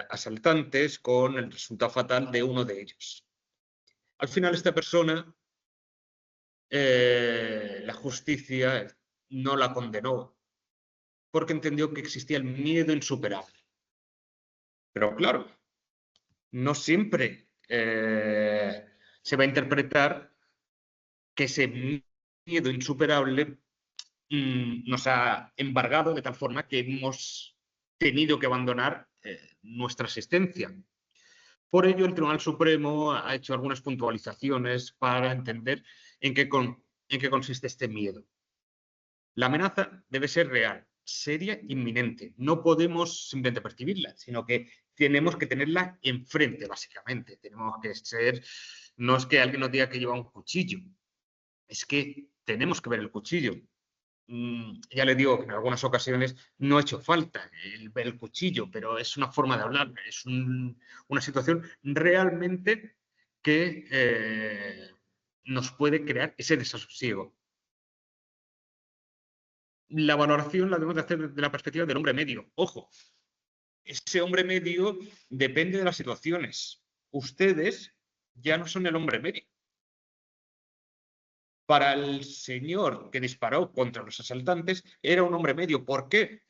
asaltantes con el resultado fatal de uno de ellos. Al final esta persona, la justicia no la condenó porque entendió que existía el miedo insuperable. Pero claro, no siempre se va a interpretar que ese miedo insuperable nos ha embargado de tal forma que hemos tenido que abandonar nuestra existencia. Por ello, el Tribunal Supremo ha hecho algunas puntualizaciones para entender en qué consiste este miedo. La amenaza debe ser real, seria, inminente. No podemos simplemente percibirla, sino que tenemos que tenerla enfrente, básicamente. Tenemos que ser, no es que alguien nos diga que lleva un cuchillo, es que tenemos que ver el cuchillo. Ya le digo que en algunas ocasiones no ha hecho falta el ver el cuchillo, pero es una forma de hablar, es una situación realmente que nos puede crear ese desasosiego. La valoración la debemos de hacer desde la perspectiva del hombre medio. Ojo, ese hombre medio depende de las situaciones. Ustedes ya no son el hombre medio. Para el señor que disparó contra los asaltantes, era un hombre medio. ¿Por qué?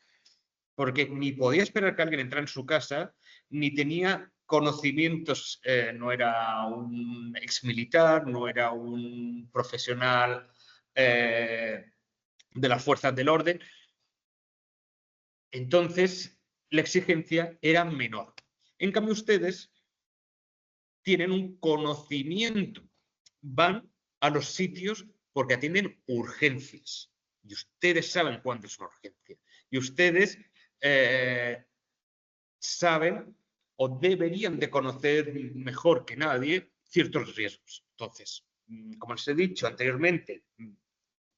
Porque ni podía esperar que alguien entrara en su casa, ni tenía conocimientos, no era un exmilitar, no era un profesional de las fuerzas del orden. Entonces, la exigencia era menor. En cambio, ustedes tienen un conocimiento van a los sitios porque atienden urgencias. Y ustedes saben cuándo es una urgencia. Y ustedes saben o deberían de conocer mejor que nadie ciertos riesgos. Entonces, como les he dicho anteriormente,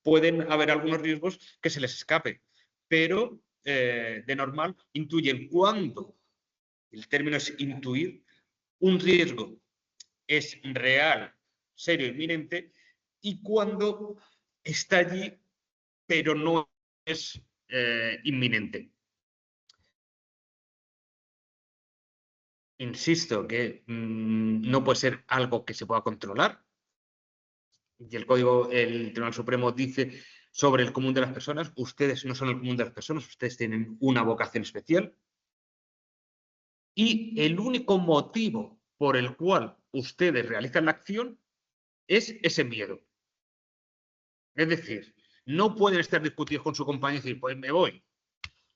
pueden haber algunos riesgos que se les escape, pero de normal intuyen cuando, el término es intuir, un riesgo es real, serio, inminente, y cuando está allí, pero no es inminente. Insisto que no puede ser algo que se pueda controlar. Y el Tribunal Supremo dice sobre el común de las personas, ustedes no son el común de las personas, ustedes tienen una vocación especial. Y el único motivo por el cual ustedes realizan la acción es ese miedo. Es decir, no pueden estar discutidos con su compañero y decir, pues me voy.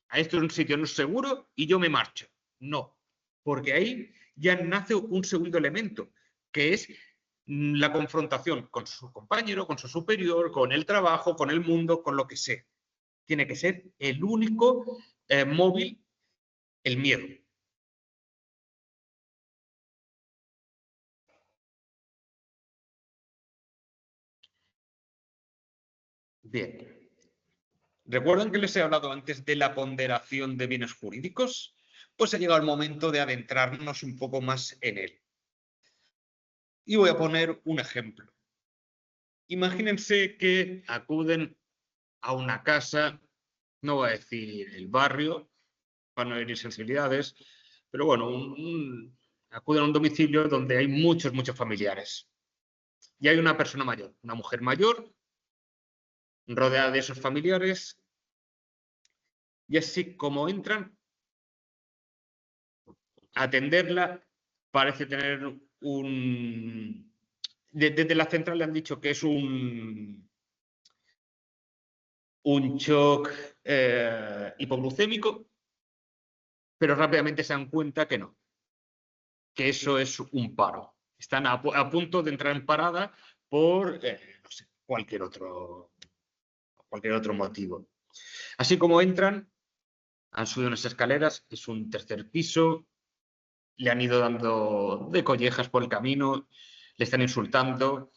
A esto es un sitio no seguro y yo me marcho. No, porque ahí ya nace un segundo elemento, que es la confrontación con su compañero, con su superior, con el trabajo, con el mundo, con lo que sea. Tiene que ser el único móvil, el miedo. Bien. ¿Recuerdan que les he hablado antes de la ponderación de bienes jurídicos? Pues ha llegado el momento de adentrarnos un poco más en él. Y voy a poner un ejemplo. Imagínense que acuden a una casa, no voy a decir el barrio, para no herir sensibilidades, pero bueno, acuden a un domicilio donde hay muchos familiares. Y hay una persona mayor, una mujer mayor, rodeada de esos familiares, y así como entran, a atenderla, parece tener un... Desde la central le han dicho que es un shock hipoglucémico, pero rápidamente se dan cuenta que no, que eso es un paro. Están a punto de entrar en parada por no sé, cualquier otro motivo. Así como entran, han subido unas escaleras, es un tercer piso, le han ido dando de collejas por el camino, le están insultando,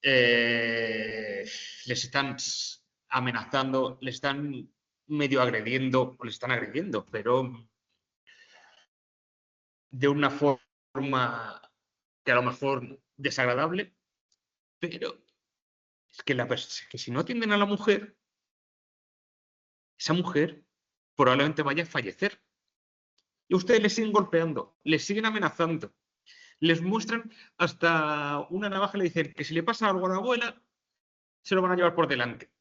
les están amenazando, les están medio agrediendo, o les están agrediendo, pero de una forma que a lo mejor desagradable, pero es que si no atienden a la mujer, esa mujer probablemente vaya a fallecer. Y ustedes les siguen golpeando, les siguen amenazando, les muestran hasta una navaja y le dicen que si le pasa algo a la abuela, se lo van a llevar por delante.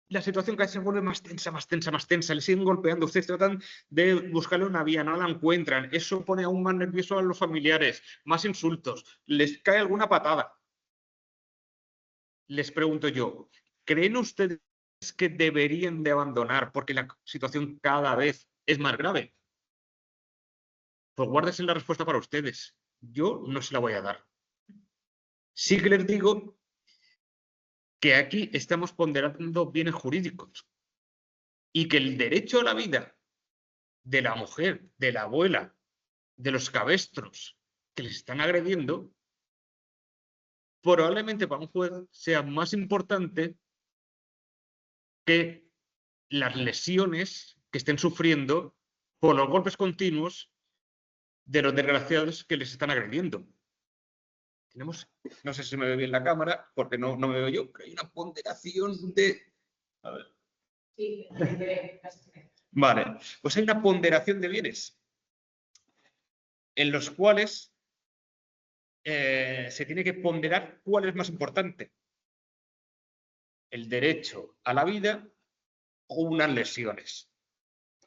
La situación cada vez se vuelve más tensa, más tensa, más tensa. Le siguen golpeando. Ustedes tratan de buscarle una vía, no la encuentran. Eso pone aún más nervioso a los familiares. Más insultos. Les cae alguna patada. Les pregunto yo, ¿creen ustedes que deberían de abandonar porque la situación cada vez es más grave? Pues guárdense la respuesta para ustedes. Yo no se la voy a dar. Sí que les digo que aquí estamos ponderando bienes jurídicos y que el derecho a la vida de la mujer, de la abuela, de los cabestros que les están agrediendo, probablemente para un juez sea más importante que las lesiones que estén sufriendo por los golpes continuos de los desgraciados que les están agrediendo. Tenemos, no sé si me ve bien la cámara, porque no me veo yo, pero hay una ponderación de... A ver. Sí, vale, pues hay una ponderación de bienes en los cuales se tiene que ponderar cuál es más importante. El derecho a la vida o unas lesiones.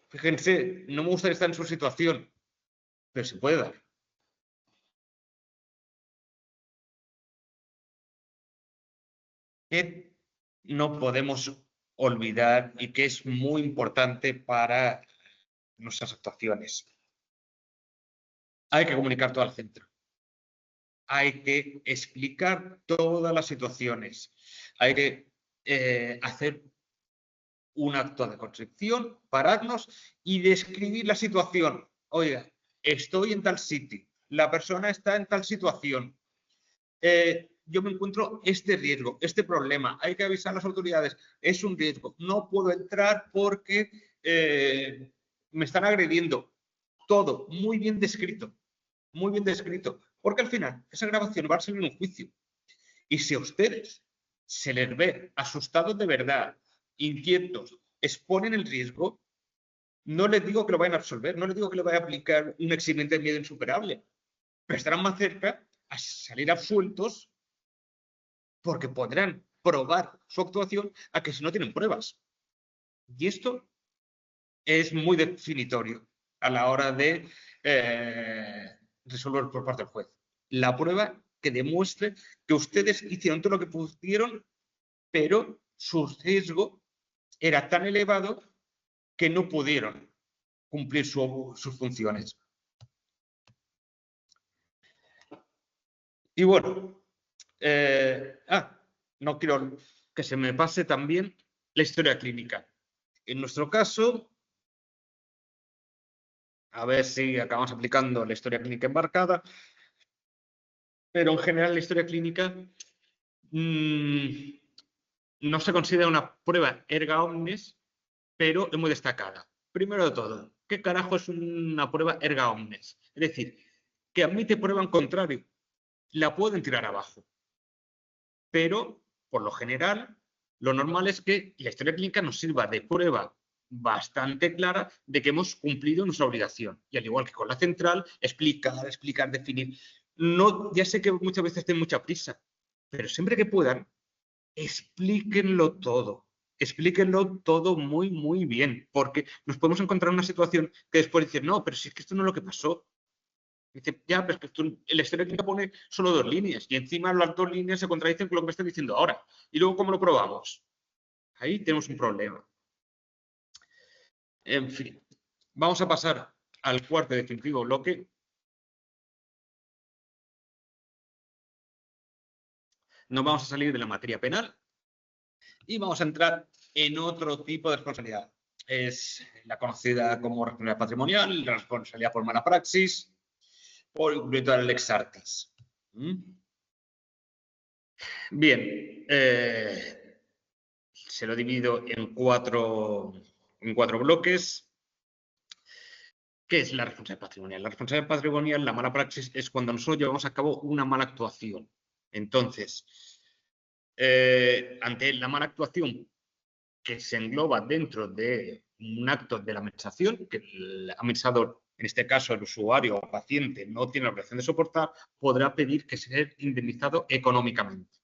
Fíjense, no me gustaría estar en su situación, pero se puede dar. Que no podemos olvidar y que es muy importante para nuestras actuaciones. Hay que comunicar todo al centro. hay que explicar todas las situaciones, hay que hacer un acto de contrición, pararnos y describir la situación. Oiga, estoy en tal sitio, la persona está en tal situación, yo me encuentro este riesgo, este problema, hay que avisar a las autoridades, es un riesgo, no puedo entrar porque me están agrediendo. Todo muy bien descrito, porque al final esa grabación va a salir en un juicio. Y si a ustedes se les ve asustados de verdad, inquietos, exponen el riesgo, no les digo que lo vayan a absolver, no les digo que le vaya a aplicar un eximiente de miedo insuperable, pero estarán más cerca a salir absueltos porque podrán probar su actuación a que si no tienen pruebas. Y esto es muy definitorio a la hora de resolver por parte del juez. La prueba que demuestre que ustedes hicieron todo lo que pudieron, pero su riesgo era tan elevado que no pudieron cumplir sus funciones. Y bueno, no quiero que se me pase también la historia clínica. En nuestro caso, a ver si acabamos aplicando la historia clínica embarcada, pero en general la historia clínica no se considera una prueba erga omnes, pero es muy destacada. Primero de todo, ¿qué carajo es una prueba erga omnes? Es decir, que admite prueba en contrario, la pueden tirar abajo. Pero, por lo general, lo normal es que la historia clínica nos sirva de prueba bastante clara de que hemos cumplido nuestra obligación. Y al igual que con la central, explicar, definir. No, ya sé que muchas veces tienen mucha prisa, pero siempre que puedan, explíquenlo todo. Explíquenlo todo muy, muy bien, porque nos podemos encontrar en una situación que después dicen, no, pero si es que esto no es lo que pasó. Dice, ya, pero es que la historia clínica pone solo 2 líneas y encima las 2 líneas se contradicen con lo que me están diciendo ahora. ¿Y luego cómo lo probamos? Ahí tenemos un problema. En fin, vamos a pasar al cuarto y definitivo bloque. Nos vamos a salir de la materia penal y vamos a entrar en otro tipo de responsabilidad. Es la conocida como responsabilidad patrimonial, la responsabilidad por mala praxis, por incumplimiento de la lex artis. Bien, se lo divido en cuatro bloques. ¿Qué es la responsabilidad patrimonial? La responsabilidad patrimonial, la mala praxis, es cuando nosotros llevamos a cabo una mala actuación. Entonces, ante la mala actuación que se engloba dentro de un acto de la administración, que el administrador, en este caso el usuario o paciente, no tiene la obligación de soportar, podrá pedir que sea indemnizado económicamente.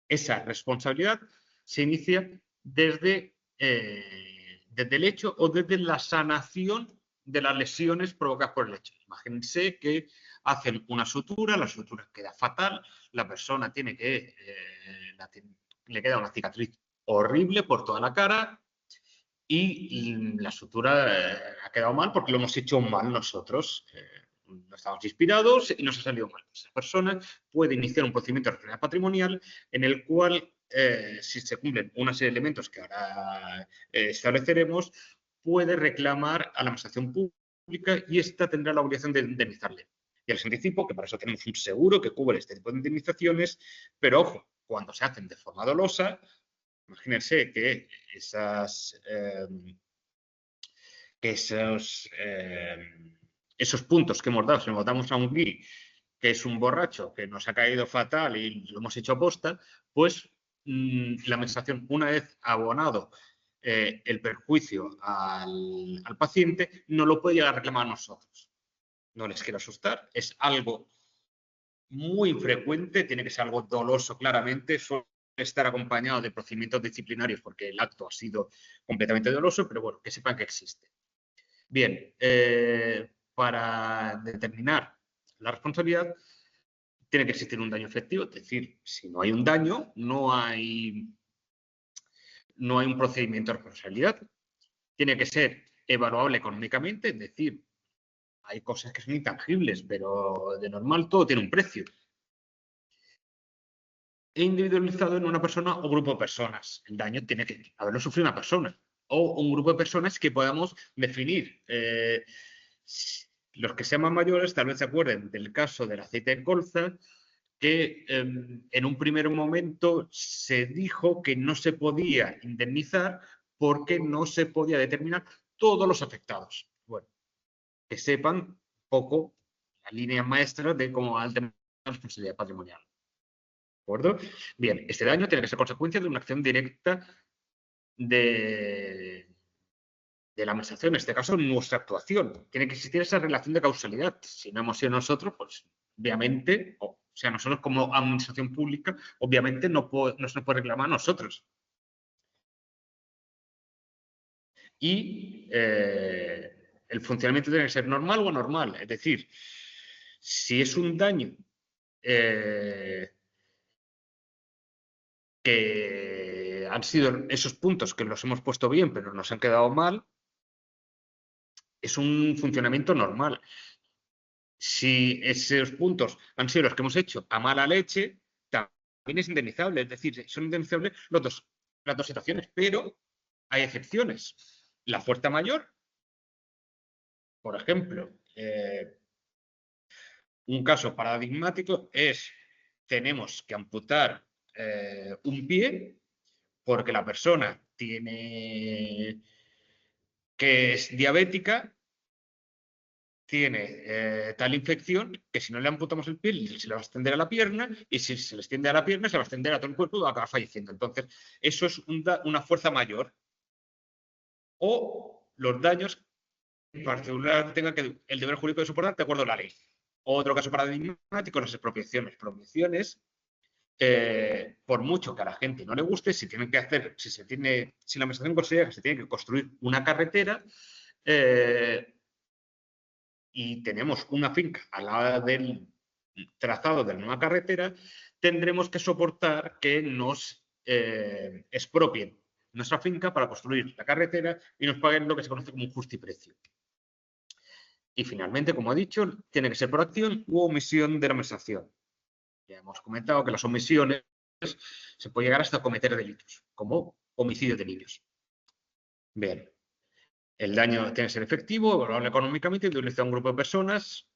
Esa responsabilidad se inicia desde el hecho o desde la sanación de las lesiones provocadas por el hecho. Imagínense que hacen una sutura, la sutura queda fatal, la persona tiene que, le queda una cicatriz horrible por toda la cara y la sutura ha quedado mal porque lo hemos hecho mal nosotros. No estábamos inspirados y nos ha salido mal. Esa persona puede iniciar un procedimiento de responsabilidad patrimonial en el cual, si se cumplen una serie de elementos que ahora estableceremos, puede reclamar a la administración pública y ésta tendrá la obligación de indemnizarle. Y les anticipo que para eso tenemos un seguro que cubre este tipo de indemnizaciones, pero ojo, cuando se hacen de forma dolosa, imagínense que esos puntos que hemos dado, si nos damos a un guiri que es un borracho, que nos ha caído fatal y lo hemos hecho aposta, pues la administración, una vez abonado el perjuicio al paciente, no lo puede llegar a reclamar a nosotros. No les quiero asustar, es algo muy infrecuente, tiene que ser algo doloso claramente, suele estar acompañado de procedimientos disciplinarios porque el acto ha sido completamente doloso, pero bueno, que sepan que existe. Bien, para determinar la responsabilidad tiene que existir un daño efectivo, es decir, si no hay un daño, no hay un procedimiento de responsabilidad. Tiene que ser evaluable económicamente, es decir, hay cosas que son intangibles, pero de normal todo tiene un precio. He individualizado en una persona o grupo de personas. El daño tiene que haberlo sufrido una persona o un grupo de personas que podamos definir. Los que sean más mayores tal vez se acuerden del caso del aceite de colza, que en un primer momento se dijo que no se podía indemnizar porque no se podía determinar todos los afectados. Bueno, que sepan poco la línea maestra de cómo va el tema de la responsabilidad patrimonial. ¿De acuerdo? Bien, este daño tiene que ser consecuencia de una acción directa de la administración, en este caso nuestra actuación. Tiene que existir esa relación de causalidad. Si no hemos sido nosotros, pues obviamente, o sea, nosotros como administración pública, obviamente no se nos puede reclamar a nosotros. Y el funcionamiento tiene que ser normal o anormal. Es decir, si es un daño que han sido esos puntos que los hemos puesto bien, pero nos han quedado mal, es un funcionamiento normal. Si esos puntos han sido los que hemos hecho a mala leche, también es indemnizable. Es decir, son indemnizables las dos situaciones, pero hay excepciones. La fuerza mayor, por ejemplo, un caso paradigmático es: tenemos que amputar un pie porque la persona que es diabética, tiene tal infección que si no le amputamos el pie se le va a extender a la pierna, y si se le extiende a la pierna se va a extender a todo el cuerpo y va a acabar falleciendo. Entonces, eso es una fuerza mayor. O los daños que en particular tenga el deber jurídico de soportar de acuerdo a la ley. Otro caso paradigmático, las expropiaciones. Expropiaciones, por mucho que a la gente no le guste, si tienen que hacer, si la administración considera que se tiene que construir una carretera, y tenemos una finca al lado del trazado de la nueva carretera, tendremos que soportar que nos expropien nuestra finca para construir la carretera y nos paguen lo que se conoce como un justiprecio. Y finalmente, como he dicho, tiene que ser por acción u omisión de la administración. Ya hemos comentado que las omisiones se puede llegar hasta cometer delitos, como homicidio de niños. Bien. El daño tiene que ser efectivo, evaluable económicamente, individualizado a un grupo de personas.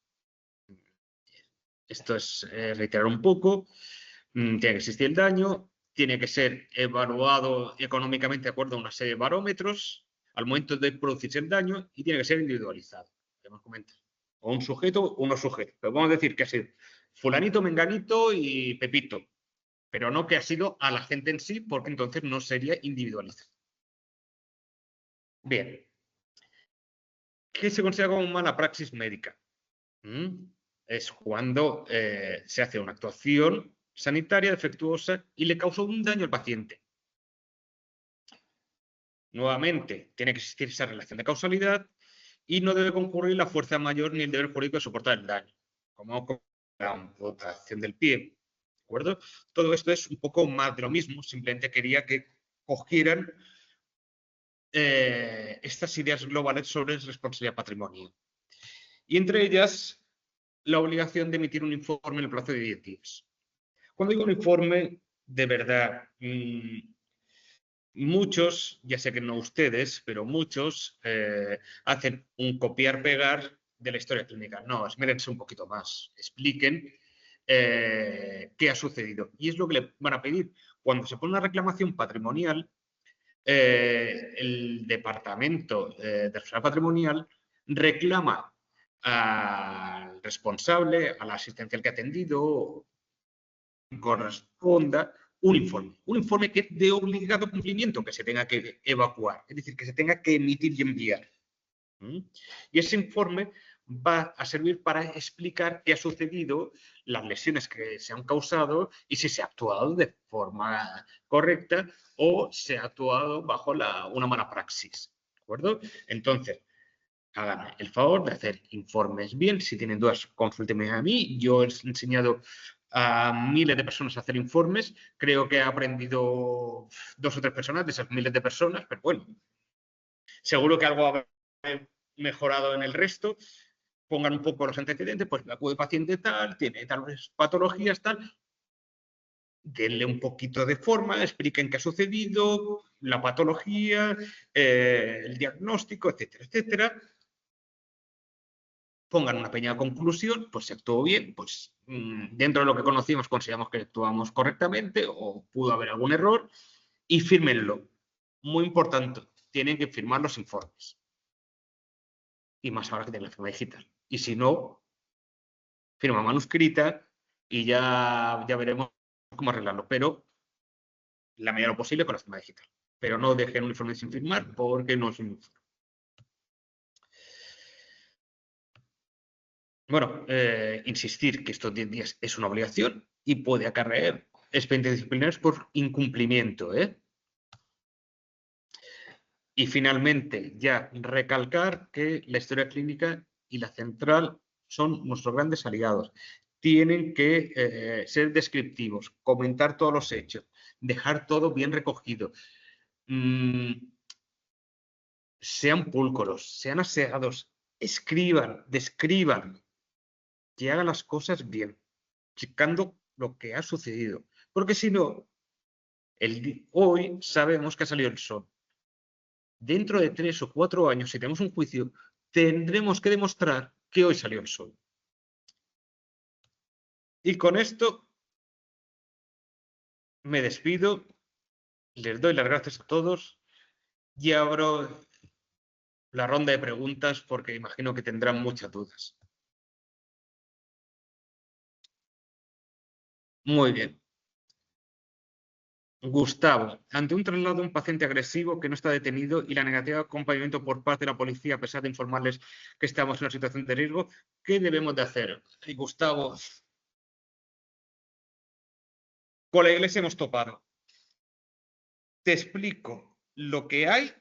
Esto es reiterar un poco. Tiene que existir el daño, tiene que ser evaluado económicamente de acuerdo a una serie de parámetros al momento de producirse el daño, y tiene que ser individualizado. Hemos comentado. O un sujeto o unos sujetos. Pero vamos a decir que ha sido fulanito, menganito y pepito, pero no que ha sido a la gente en sí, porque entonces no sería individualizado. Bien. ¿Qué se considera como mala praxis médica? Es cuando se hace una actuación sanitaria defectuosa y le causa un daño al paciente. Nuevamente, tiene que existir esa relación de causalidad y no debe concurrir la fuerza mayor ni el deber jurídico de soportar el daño, como con la amputación del pie. ¿De acuerdo? Todo esto es un poco más de lo mismo, simplemente quería que cogieran estas ideas globales sobre responsabilidad patrimonial. Y entre ellas, la obligación de emitir un informe en el plazo de 10 días. Cuando digo un informe, de verdad, muchos, ya sé que no ustedes, pero muchos hacen un copiar-pegar de la historia clínica. No, esmérense un poquito más. Expliquen qué ha sucedido. Y es lo que le van a pedir. Cuando se pone una reclamación patrimonial, el Departamento de Responsabilidad Patrimonial reclama al responsable, al asistencial que ha atendido, corresponda un informe que es de obligado cumplimiento, que se tenga que evacuar, es decir, que se tenga que emitir y enviar. Y ese informe va a servir para explicar qué ha sucedido, las lesiones que se han causado y si se ha actuado de forma correcta o se ha actuado bajo una mala praxis. ¿De acuerdo? Entonces, háganme el favor de hacer informes bien. Si tienen dudas, consúltenme a mí. Yo he enseñado a miles de personas a hacer informes. Creo que he aprendido 2 o 3 personas de esas miles de personas, pero bueno, seguro que algo habrá mejorado en el resto. pongan un poco los antecedentes, pues acude paciente tal, tiene tales patologías tal, denle un poquito de forma, expliquen qué ha sucedido, la patología, el diagnóstico, etcétera, etcétera. Pongan una pequeña conclusión, pues se actuó bien, pues dentro de lo que conocimos consideramos que actuamos correctamente o pudo haber algún error y fírmenlo. Muy importante, tienen que firmar los informes. Y más ahora que tienen la firma digital. Y si no, firma manuscrita y ya veremos cómo arreglarlo. Pero la medida de lo posible con la firma digital. Pero no dejen un informe sin firmar porque no es un informe. Bueno, insistir que estos 10 días es una obligación y puede acarrear expedientes disciplinarios por incumplimiento. Y finalmente, ya recalcar que la historia clínica y la central son nuestros grandes aliados. Tienen que ser descriptivos, comentar todos los hechos, dejar todo bien recogido. Sean pulcros, sean aseados, escriban, describan, que hagan las cosas bien, checando lo que ha sucedido. Porque si no, hoy sabemos que ha salido el sol. Dentro de 3 o 4 años, si tenemos un juicio, tendremos que demostrar que hoy salió el sol. Y con esto me despido, les doy las gracias a todos y abro la ronda de preguntas porque imagino que tendrán muchas dudas. Muy bien. Gustavo, ante un traslado de un paciente agresivo que no está detenido y la negativa de acompañamiento por parte de la policía, a pesar de informarles que estamos en una situación de riesgo, ¿qué debemos de hacer? Y Gustavo, con la iglesia hemos topado. Te explico lo que hay,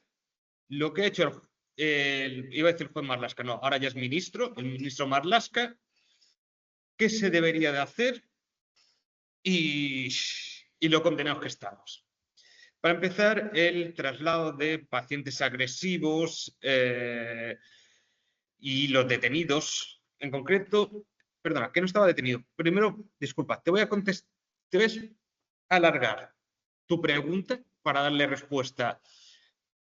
lo que ha hecho iba a decir el juez Marlaska, no, ahora ya es ministro, el ministro Marlaska, qué se debería de hacer y lo condenados que estamos. Para empezar, el traslado de pacientes agresivos y los detenidos, en concreto, perdona, que no estaba detenido. Primero, disculpa, te voy a contestar, te voy a alargar tu pregunta para darle respuesta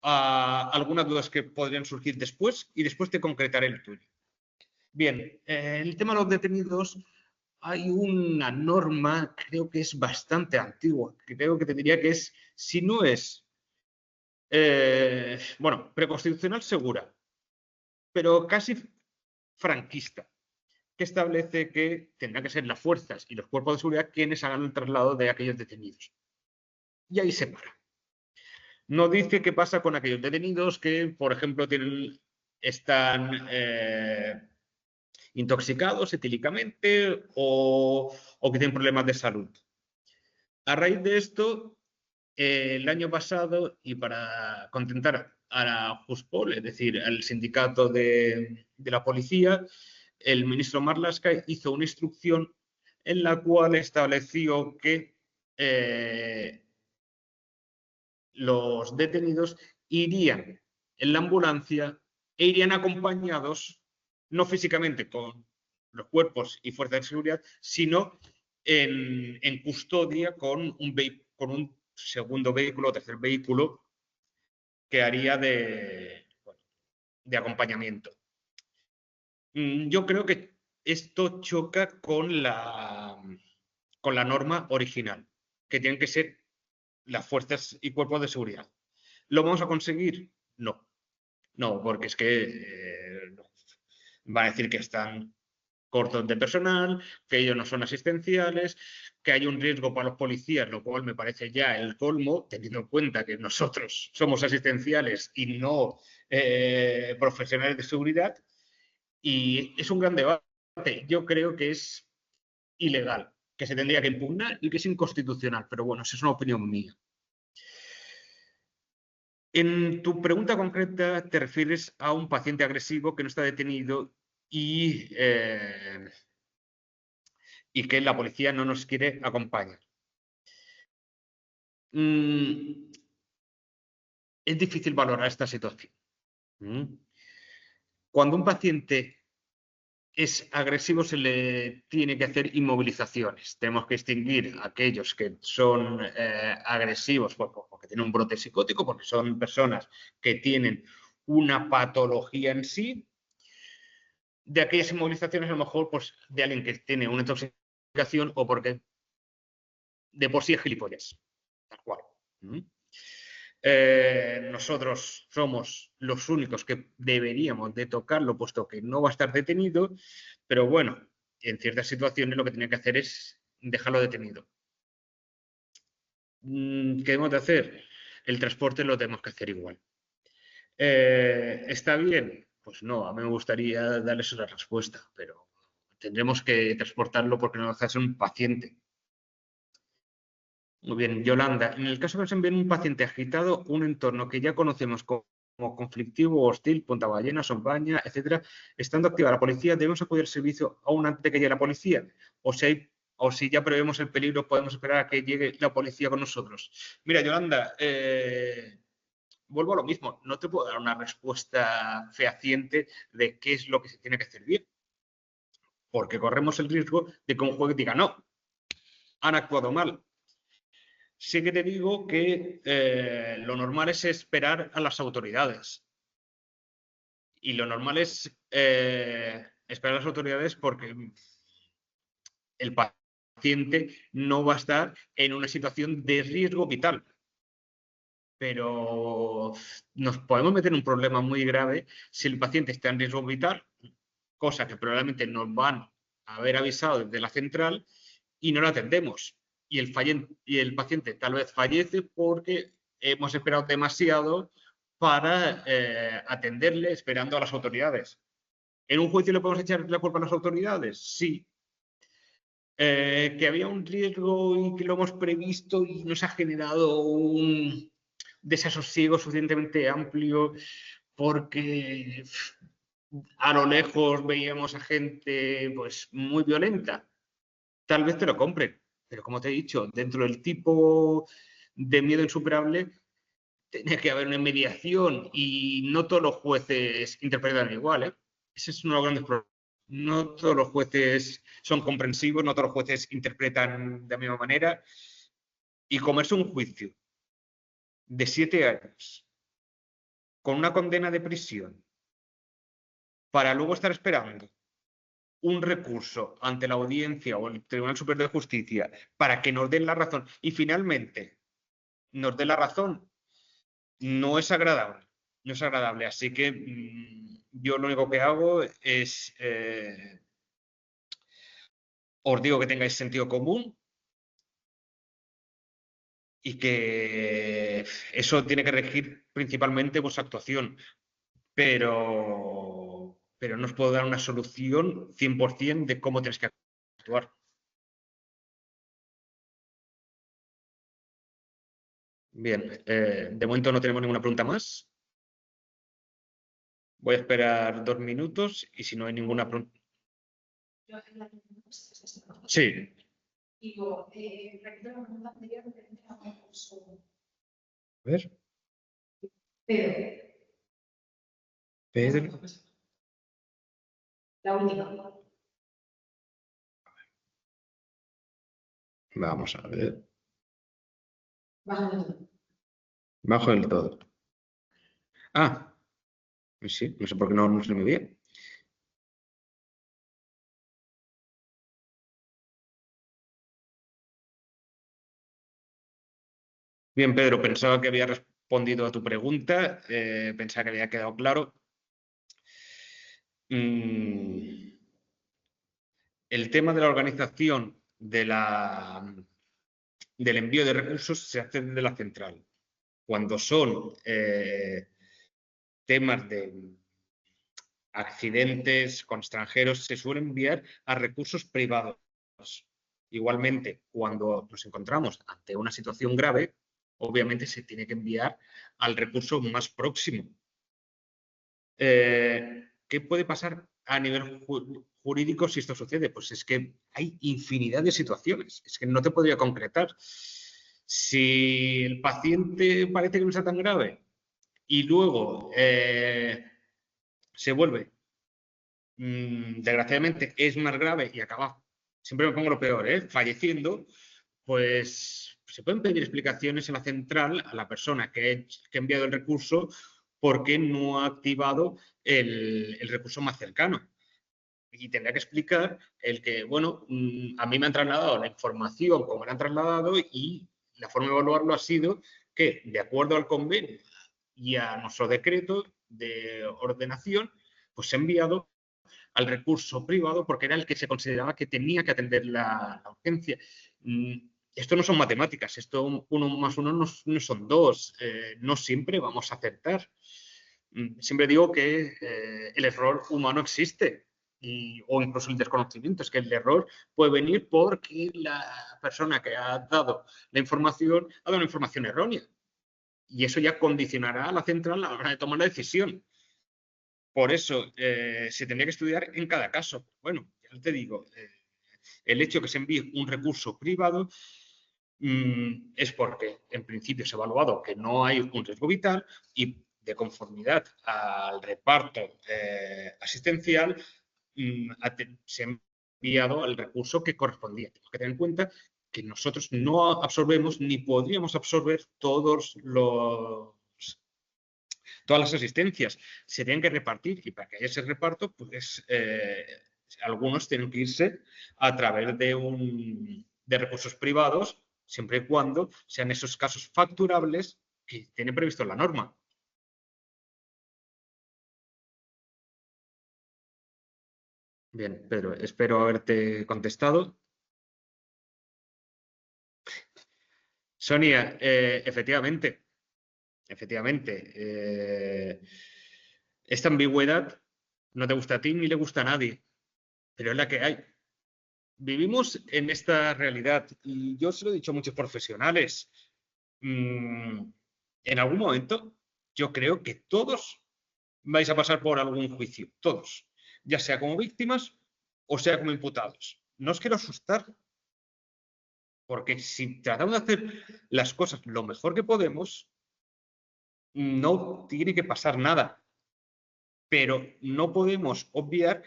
a algunas dudas que podrían surgir después y después te concretaré el tuyo. Bien, el tema de los detenidos, hay una norma, creo que es bastante antigua, creo que te diría que es, si no es, bueno, preconstitucional segura, pero casi franquista, que establece que tendrán que ser las fuerzas y los cuerpos de seguridad quienes hagan el traslado de aquellos detenidos. Y ahí se para. No dice qué pasa con aquellos detenidos que, por ejemplo, están intoxicados etílicamente o que tienen problemas de salud. A raíz de esto, el año pasado, y para contentar a la Juspol, es decir, al sindicato de la policía, el ministro Marlaska hizo una instrucción en la cual estableció que los detenidos irían en la ambulancia e irían acompañados, no físicamente con los cuerpos y fuerzas de seguridad, sino en custodia con un segundo vehículo o tercer vehículo que haría de acompañamiento. Yo creo que esto choca con la norma original, que tienen que ser las fuerzas y cuerpos de seguridad. ¿Lo vamos a conseguir? No. No, porque es que van a decir que están cortos de personal, que ellos no son asistenciales, que hay un riesgo para los policías, lo cual me parece ya el colmo, teniendo en cuenta que nosotros somos asistenciales y no profesionales de seguridad. Y es un gran debate. Yo creo que es ilegal, que se tendría que impugnar y que es inconstitucional, pero bueno, esa es una opinión mía. En tu pregunta concreta te refieres a un paciente agresivo que no está detenido y que la policía no nos quiere acompañar. Es difícil valorar esta situación. Cuando un paciente es agresivo se le tiene que hacer inmovilizaciones. Tenemos que distinguir a aquellos que son agresivos porque tienen un brote psicótico, porque son personas que tienen una patología en sí, de aquellas inmovilizaciones a lo mejor pues, de alguien que tiene una intoxicación o porque de por sí es gilipollas, tal cual. Nosotros somos los únicos que deberíamos de tocarlo, puesto que no va a estar detenido, pero bueno, en ciertas situaciones lo que tenía que hacer es dejarlo detenido. ¿Qué debemos de hacer? El transporte lo tenemos que hacer igual. ¿Está bien? Pues no, a mí me gustaría darles una respuesta, pero tendremos que transportarlo porque no deja de ser un paciente. Muy bien, Yolanda, en el caso que nos envíen un paciente agitado, un entorno que ya conocemos como conflictivo, hostil, Punta Ballena, Sombaña, etcétera, estando activa la policía, ¿debemos acudir al servicio aún antes de que llegue la policía? O si ya prevemos el peligro, podemos esperar a que llegue la policía con nosotros. Mira, Yolanda, vuelvo a lo mismo, no te puedo dar una respuesta fehaciente de qué es lo que se tiene que hacer bien, porque corremos el riesgo de que un juez diga, no, han actuado mal. Sí que te digo que lo normal es esperar a las autoridades. Y lo normal es esperar a las autoridades porque el paciente no va a estar en una situación de riesgo vital. Pero nos podemos meter en un problema muy grave si el paciente está en riesgo vital, cosa que probablemente nos van a haber avisado desde la central y no lo atendemos. Y el paciente tal vez fallece porque hemos esperado demasiado para atenderle esperando a las autoridades. ¿En un juicio le podemos echar la culpa a las autoridades? Sí. ¿Que había un riesgo y que lo hemos previsto y nos ha generado un desasosiego suficientemente amplio porque a lo lejos veíamos a gente pues muy violenta? Tal vez te lo compren, pero como te he dicho, dentro del tipo de miedo insuperable tiene que haber una mediación y no todos los jueces interpretan igual, ¿eh? Ese es uno de los grandes problemas. No todos los jueces son comprensivos, no todos los jueces interpretan de la misma manera. Y comerse un juicio de 7 años con una condena de prisión para luego estar esperando un recurso ante la audiencia o el Tribunal Superior de Justicia para que nos den la razón y finalmente nos den la razón, no es agradable. No es agradable. Así que yo lo único que hago es, os digo que tengáis sentido común y que eso tiene que regir principalmente vuestra actuación. Pero no os puedo dar una solución 100% de cómo tenéis que actuar. Bien, de momento no tenemos ninguna pregunta más. Voy a esperar 2 minutos y si no hay ninguna pregunta. Sí. A ver. Pedro. La última. Vamos a ver. Bajo del todo. Ah, sí, no sé por qué no se me ve bien. Bien, Pedro, pensaba que había respondido a tu pregunta, pensaba que había quedado claro. El tema de la organización del envío de recursos se hace desde la central. Cuando son temas de accidentes con extranjeros, se suele enviar a recursos privados. Igualmente, cuando nos encontramos ante una situación grave, obviamente se tiene que enviar al recurso más próximo. ¿Qué puede pasar a nivel jurídico si esto sucede? Pues es que hay infinidad de situaciones. Es que no te podría concretar. Si el paciente parece que no está tan grave y luego se vuelve desgraciadamente es más grave y acaba, siempre me pongo lo peor, falleciendo, pues se pueden pedir explicaciones en la central a la persona que ha enviado el recurso porque no ha activado el recurso más cercano. Y tendrá que explicar el que, bueno, a mí me han trasladado la información como me la han trasladado y la forma de evaluarlo ha sido que, de acuerdo al convenio y a nuestro decreto de ordenación, pues se ha enviado al recurso privado porque era el que se consideraba que tenía que atender la urgencia. Esto no son matemáticas, esto 1 más 1 no son 2, no siempre vamos a acertar. Siempre digo que el error humano existe o incluso el desconocimiento, es que el error puede venir porque la persona que ha dado la información ha dado una información errónea y eso ya condicionará a la central a la hora de tomar la decisión. Por eso se tendría que estudiar en cada caso. Bueno, ya te digo, el hecho de que se envíe un recurso privado es porque en principio se ha evaluado que no hay un riesgo vital y de conformidad al reparto asistencial se ha enviado el recurso que correspondía. Tenemos que tener en cuenta que nosotros no absorbemos ni podríamos absorber todas las asistencias. Se tienen que repartir y para que haya ese reparto, pues algunos tienen que irse a través de recursos privados, siempre y cuando sean esos casos facturables que tiene previsto la norma. Bien, Pedro, espero haberte contestado. Sonia, efectivamente, esta ambigüedad no te gusta a ti ni le gusta a nadie, pero es la que hay. Vivimos en esta realidad y yo se lo he dicho a muchos profesionales. En algún momento yo creo que todos vais a pasar por algún juicio, todos, ya sea como víctimas o sea como imputados. No os quiero asustar, porque si tratamos de hacer las cosas lo mejor que podemos, no tiene que pasar nada. Pero no podemos obviar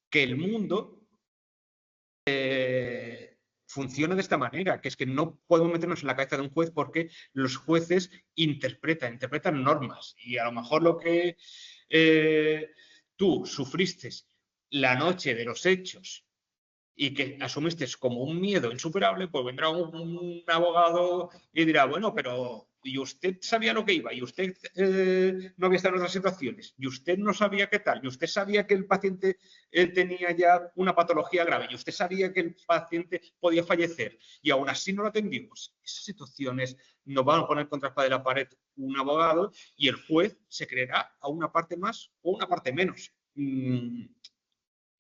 que el mundo funciona de esta manera, que es que no podemos meternos en la cabeza de un juez porque los jueces interpretan normas y a lo mejor lo que tú sufriste la noche de los hechos y que asumiste como un miedo insuperable, pues vendrá un abogado y dirá, bueno, pero ¿y usted sabía lo que iba? ¿Y usted no había estado en otras situaciones? ¿Y usted no sabía qué tal? ¿Y usted sabía que el paciente tenía ya una patología grave? ¿Y usted sabía que el paciente podía fallecer? Y aún así no lo atendimos. Esas situaciones nos van a poner contra la espada de la pared un abogado y el juez se creerá a una parte más o una parte menos.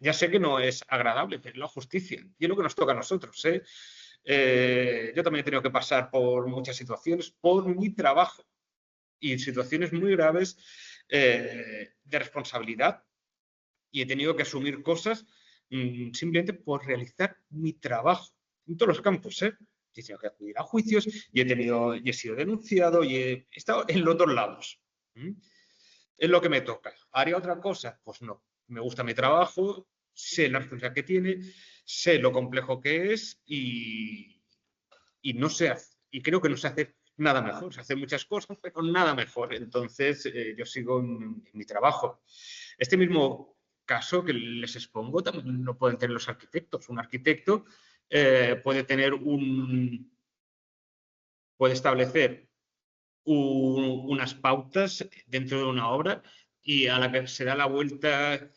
Ya sé que no es agradable, pero es la justicia. Y es lo que nos toca a nosotros. Yo también he tenido que pasar por muchas situaciones por mi trabajo y situaciones muy graves de responsabilidad. Y he tenido que asumir cosas simplemente por realizar mi trabajo en todos los campos. He tenido que acudir a juicios y he sido denunciado y he estado en los dos lados. Es lo que me toca. ¿Haré otra cosa? Pues no. Me gusta mi trabajo, sé la responsabilidad que tiene, sé lo complejo que es no sé, y creo que no sé hacer nada mejor. Se hacen muchas cosas, pero nada mejor. Entonces, yo sigo en mi trabajo. Este mismo caso que les expongo también lo pueden tener los arquitectos. Un arquitecto puede establecer unas pautas dentro de una obra y a la que se da la vuelta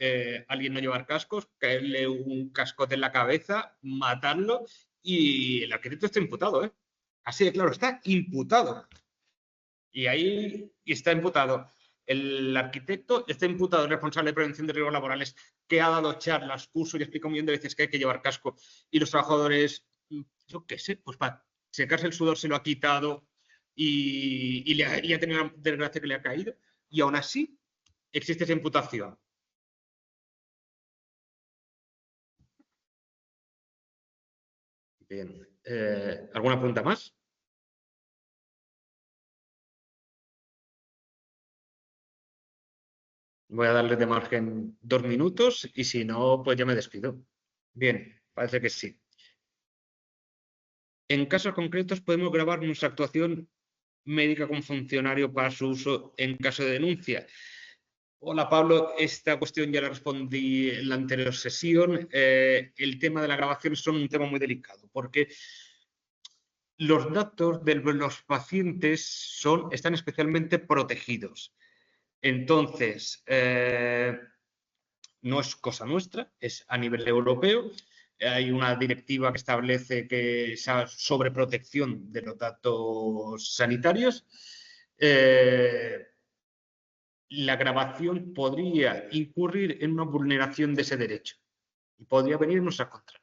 alguien no llevar cascos, caerle un cascote en la cabeza, matarlo y el arquitecto está imputado, ¿eh? Así de claro, está imputado. Y ahí está imputado. El arquitecto está imputado, el responsable de prevención de riesgos laborales, que ha dado charlas, cursos y explica un millón de veces que hay que llevar casco. Y los trabajadores, yo qué sé, pues para secarse el sudor se lo ha quitado y ha tenido una desgracia que le ha caído. Y aún así existe esa imputación. Bien. ¿Alguna pregunta más? Voy a darle de margen 2 minutos y si no, pues ya me despido. Bien, parece que sí. En casos concretos podemos grabar nuestra actuación médica con funcionario para su uso en caso de denuncia. Hola Pablo, esta cuestión ya la respondí en la anterior sesión. El tema de la grabación es un tema muy delicado porque los datos de los pacientes están especialmente protegidos. Entonces, no es cosa nuestra, es a nivel europeo. Hay una directiva que establece que esa sobreprotección de los datos sanitarios. La grabación podría incurrir en una vulneración de ese derecho y podría venir en nuestra contra.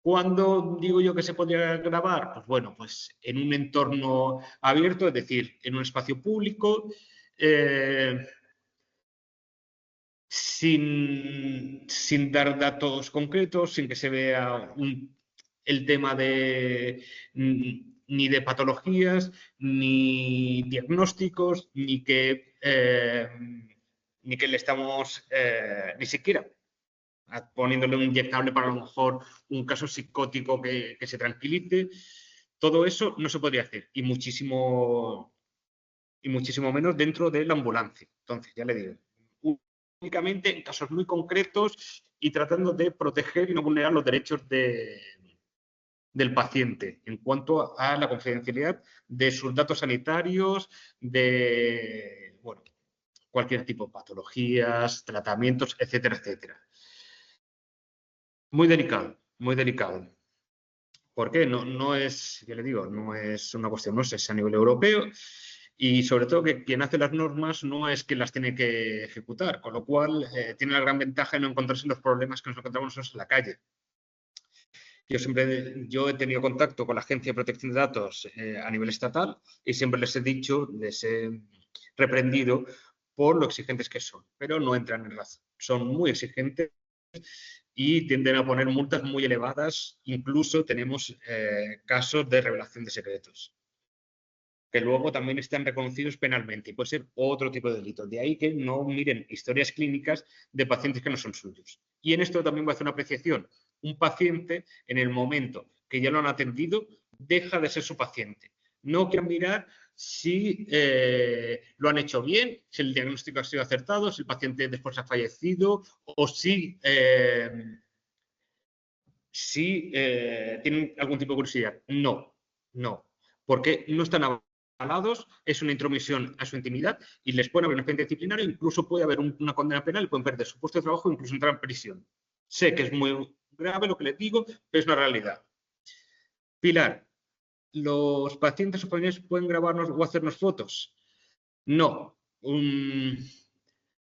¿Cuándo digo yo que se podría grabar? Pues bueno, pues en un entorno abierto, es decir, en un espacio público, sin dar datos concretos, sin que se vea el tema de ni de patologías, ni diagnósticos, ni que le estamos ni siquiera poniéndole un inyectable para a lo mejor un caso psicótico que se tranquilice. Todo eso no se podría hacer y muchísimo menos dentro de la ambulancia. Entonces, ya le digo, únicamente en casos muy concretos y tratando de proteger y no vulnerar los derechos del paciente en cuanto a la confidencialidad de sus datos sanitarios, de cualquier tipo de patologías, tratamientos, etcétera, etcétera. Muy delicado, muy delicado. ¿Por qué? No es, ya le digo, no es una cuestión nuestra, es a nivel europeo y sobre todo que quien hace las normas no es quien las tiene que ejecutar, con lo cual tiene la gran ventaja de no encontrarse los problemas que nos encontramos nosotros en la calle. Yo he tenido contacto con la Agencia de Protección de Datos a nivel estatal y siempre les he dicho, les he reprendido por lo exigentes que son, pero no entran en razón. Son muy exigentes y tienden a poner multas muy elevadas. Incluso tenemos casos de revelación de secretos, que luego también están reconocidos penalmente y puede ser otro tipo de delito. De ahí que no miren historias clínicas de pacientes que no son suyos. Y en esto también voy a hacer una apreciación. Un paciente, en el momento que ya lo han atendido, deja de ser su paciente. No quieren mirar si lo han hecho bien, si el diagnóstico ha sido acertado, si el paciente después ha fallecido o si tienen algún tipo de curiosidad. No, porque no están avalados, es una intromisión a su intimidad y les puede haber un expediente disciplinario, incluso puede haber una condena penal y pueden perder su puesto de trabajo, incluso entrar en prisión. Sé que es muy grave lo que les digo, pero es una realidad. Pilar, ¿los pacientes o familiares pueden grabarnos o hacernos fotos? No.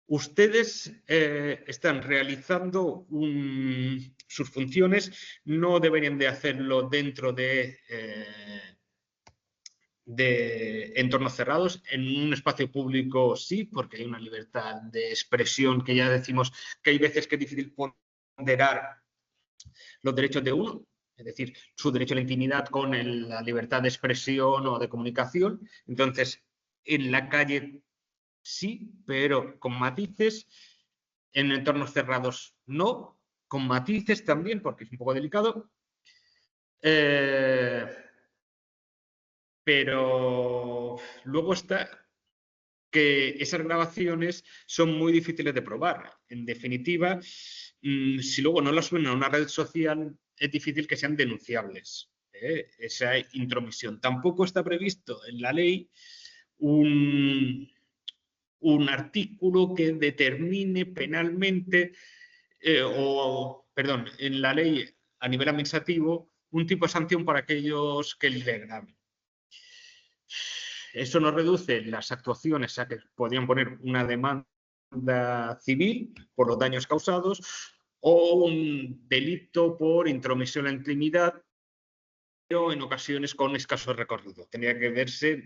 Ustedes están realizando sus funciones, no deberían de hacerlo dentro de entornos cerrados. En un espacio público sí, porque hay una libertad de expresión que ya decimos que hay veces que es difícil ponderar los derechos de uno, es decir, su derecho a la intimidad con la libertad de expresión o de comunicación. Entonces, en la calle sí, pero con matices. En entornos cerrados no, con matices también, porque es un poco delicado. Pero luego está que esas grabaciones son muy difíciles de probar. En definitiva, si luego no las suben a una red social, es difícil que sean denunciables. Esa intromisión. Tampoco está previsto en la ley un artículo que determine penalmente, en la ley a nivel administrativo, un tipo de sanción para aquellos que le graben. Eso nos reduce las actuaciones a que podrían poner una demanda civil por los daños causados o un delito por intromisión en la intimidad, pero en ocasiones con escaso recorrido. Tendría que verse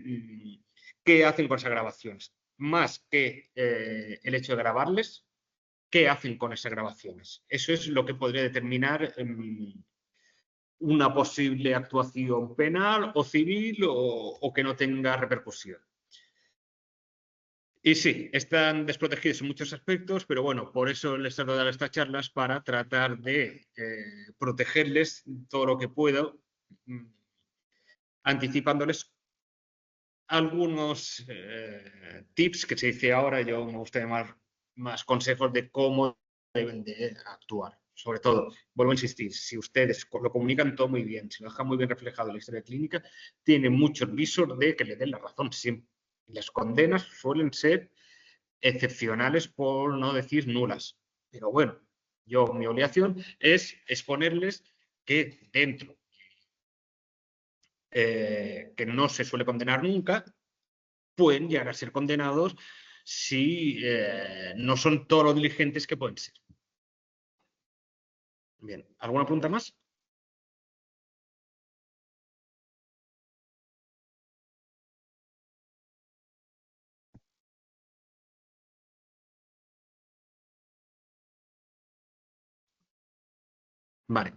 qué hacen con esas grabaciones. Más que el hecho de grabarles, qué hacen con esas grabaciones. Eso es lo que podría determinar una posible actuación penal o civil o que no tenga repercusión. Y sí, están desprotegidos en muchos aspectos, pero bueno, por eso les trato de dar estas charlas para tratar de protegerles todo lo que puedo, anticipándoles algunos tips que se dice ahora. Yo me gusta llamar más consejos de cómo deben de actuar. Sobre todo, vuelvo a insistir, si ustedes lo comunican todo muy bien, si lo dejan muy bien reflejado en la historia clínica, tienen muchos visos de que le den la razón siempre. Las condenas suelen ser excepcionales, por no decir nulas. Pero bueno, mi obligación es exponerles que dentro, que no se suele condenar nunca, pueden llegar a ser condenados si no son todos los diligentes que pueden ser. Bien, ¿alguna pregunta más? Vale.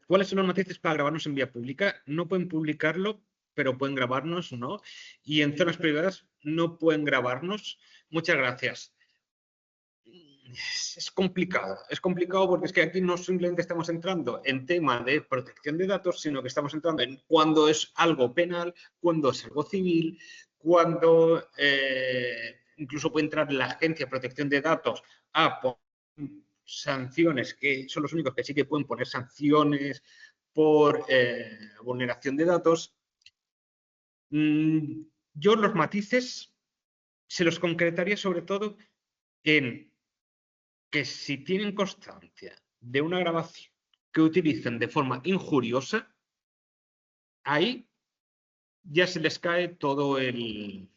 ¿Cuáles son los matices para grabarnos en vía pública? No pueden publicarlo, pero pueden grabarnos, ¿no? Y en zonas privadas no pueden grabarnos. Muchas gracias. Es complicado porque es que aquí no simplemente estamos entrando en tema de protección de datos, sino que estamos entrando en cuándo es algo penal, cuándo es algo civil, cuándo incluso puede entrar la Agencia de Protección de Datos a poner sanciones, que son los únicos que sí que pueden poner sanciones por vulneración de datos. Yo los matices se los concretaría sobre todo en que si tienen constancia de una grabación que utilicen de forma injuriosa, ahí ya se les cae todo el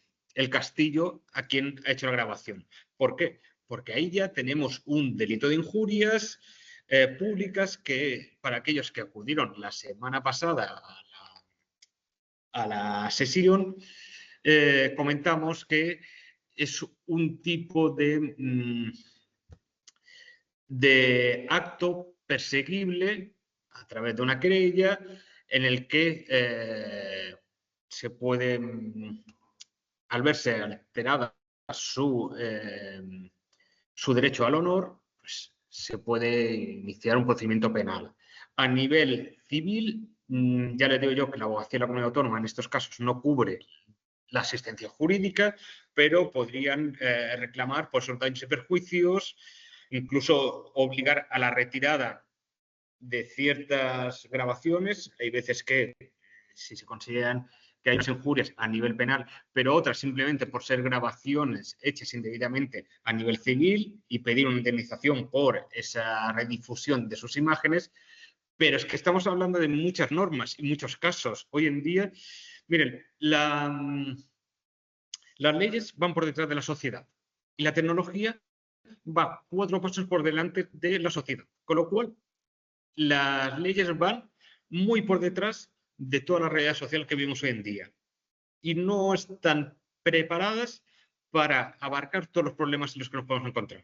castillo a quien ha hecho la grabación. ¿Por qué? Porque ahí ya tenemos un delito de injurias públicas que, para aquellos que acudieron la semana pasada a la sesión, comentamos que es un tipo de acto perseguible a través de una querella en el que se puede, al verse alterada su derecho al honor, pues se puede iniciar un procedimiento penal. A nivel civil, ya le digo yo que la abogacía de la comunidad autónoma en estos casos no cubre la asistencia jurídica, pero podrían reclamar por esos daños y perjuicios, incluso obligar a la retirada de ciertas grabaciones. Hay veces que, si se consideran que hay injurias a nivel penal, pero otras simplemente por ser grabaciones hechas indebidamente a nivel civil y pedir una indemnización por esa redifusión de sus imágenes. Pero es que estamos hablando de muchas normas y muchos casos. Hoy en día, miren, las leyes van por detrás de la sociedad y la tecnología va 4 pasos por delante de la sociedad. Con lo cual, las leyes van muy por detrás de toda la realidad social que vivimos hoy en día y no están preparadas para abarcar todos los problemas en los que nos podemos encontrar.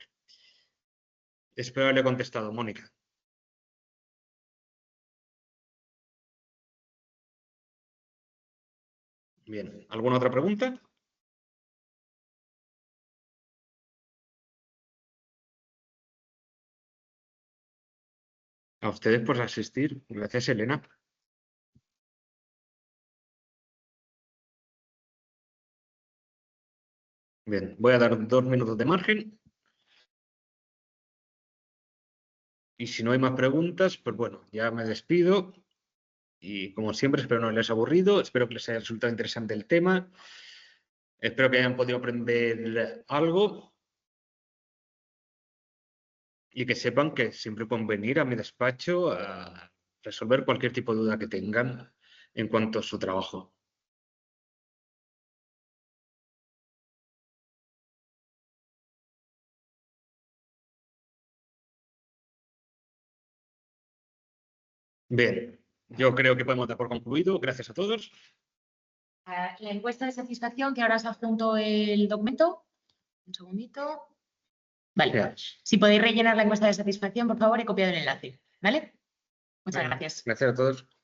Espero haberle contestado, Mónica. Bien, ¿alguna otra pregunta? A ustedes por asistir. Gracias, Elena. Bien, voy a dar 2 minutos de margen. Y si no hay más preguntas, pues bueno, ya me despido. Y como siempre, espero no les haya aburrido. Espero que les haya resultado interesante el tema. Espero que hayan podido aprender algo. Y que sepan que siempre pueden venir a mi despacho a resolver cualquier tipo de duda que tengan en cuanto a su trabajo. Bien, yo creo que podemos dar por concluido. Gracias a todos. La encuesta de satisfacción, que ahora os adjunto el documento. Un segundito. Vale. Gracias. Si podéis rellenar la encuesta de satisfacción, por favor, he copiado el enlace. ¿Vale? Muchas gracias. Gracias a todos.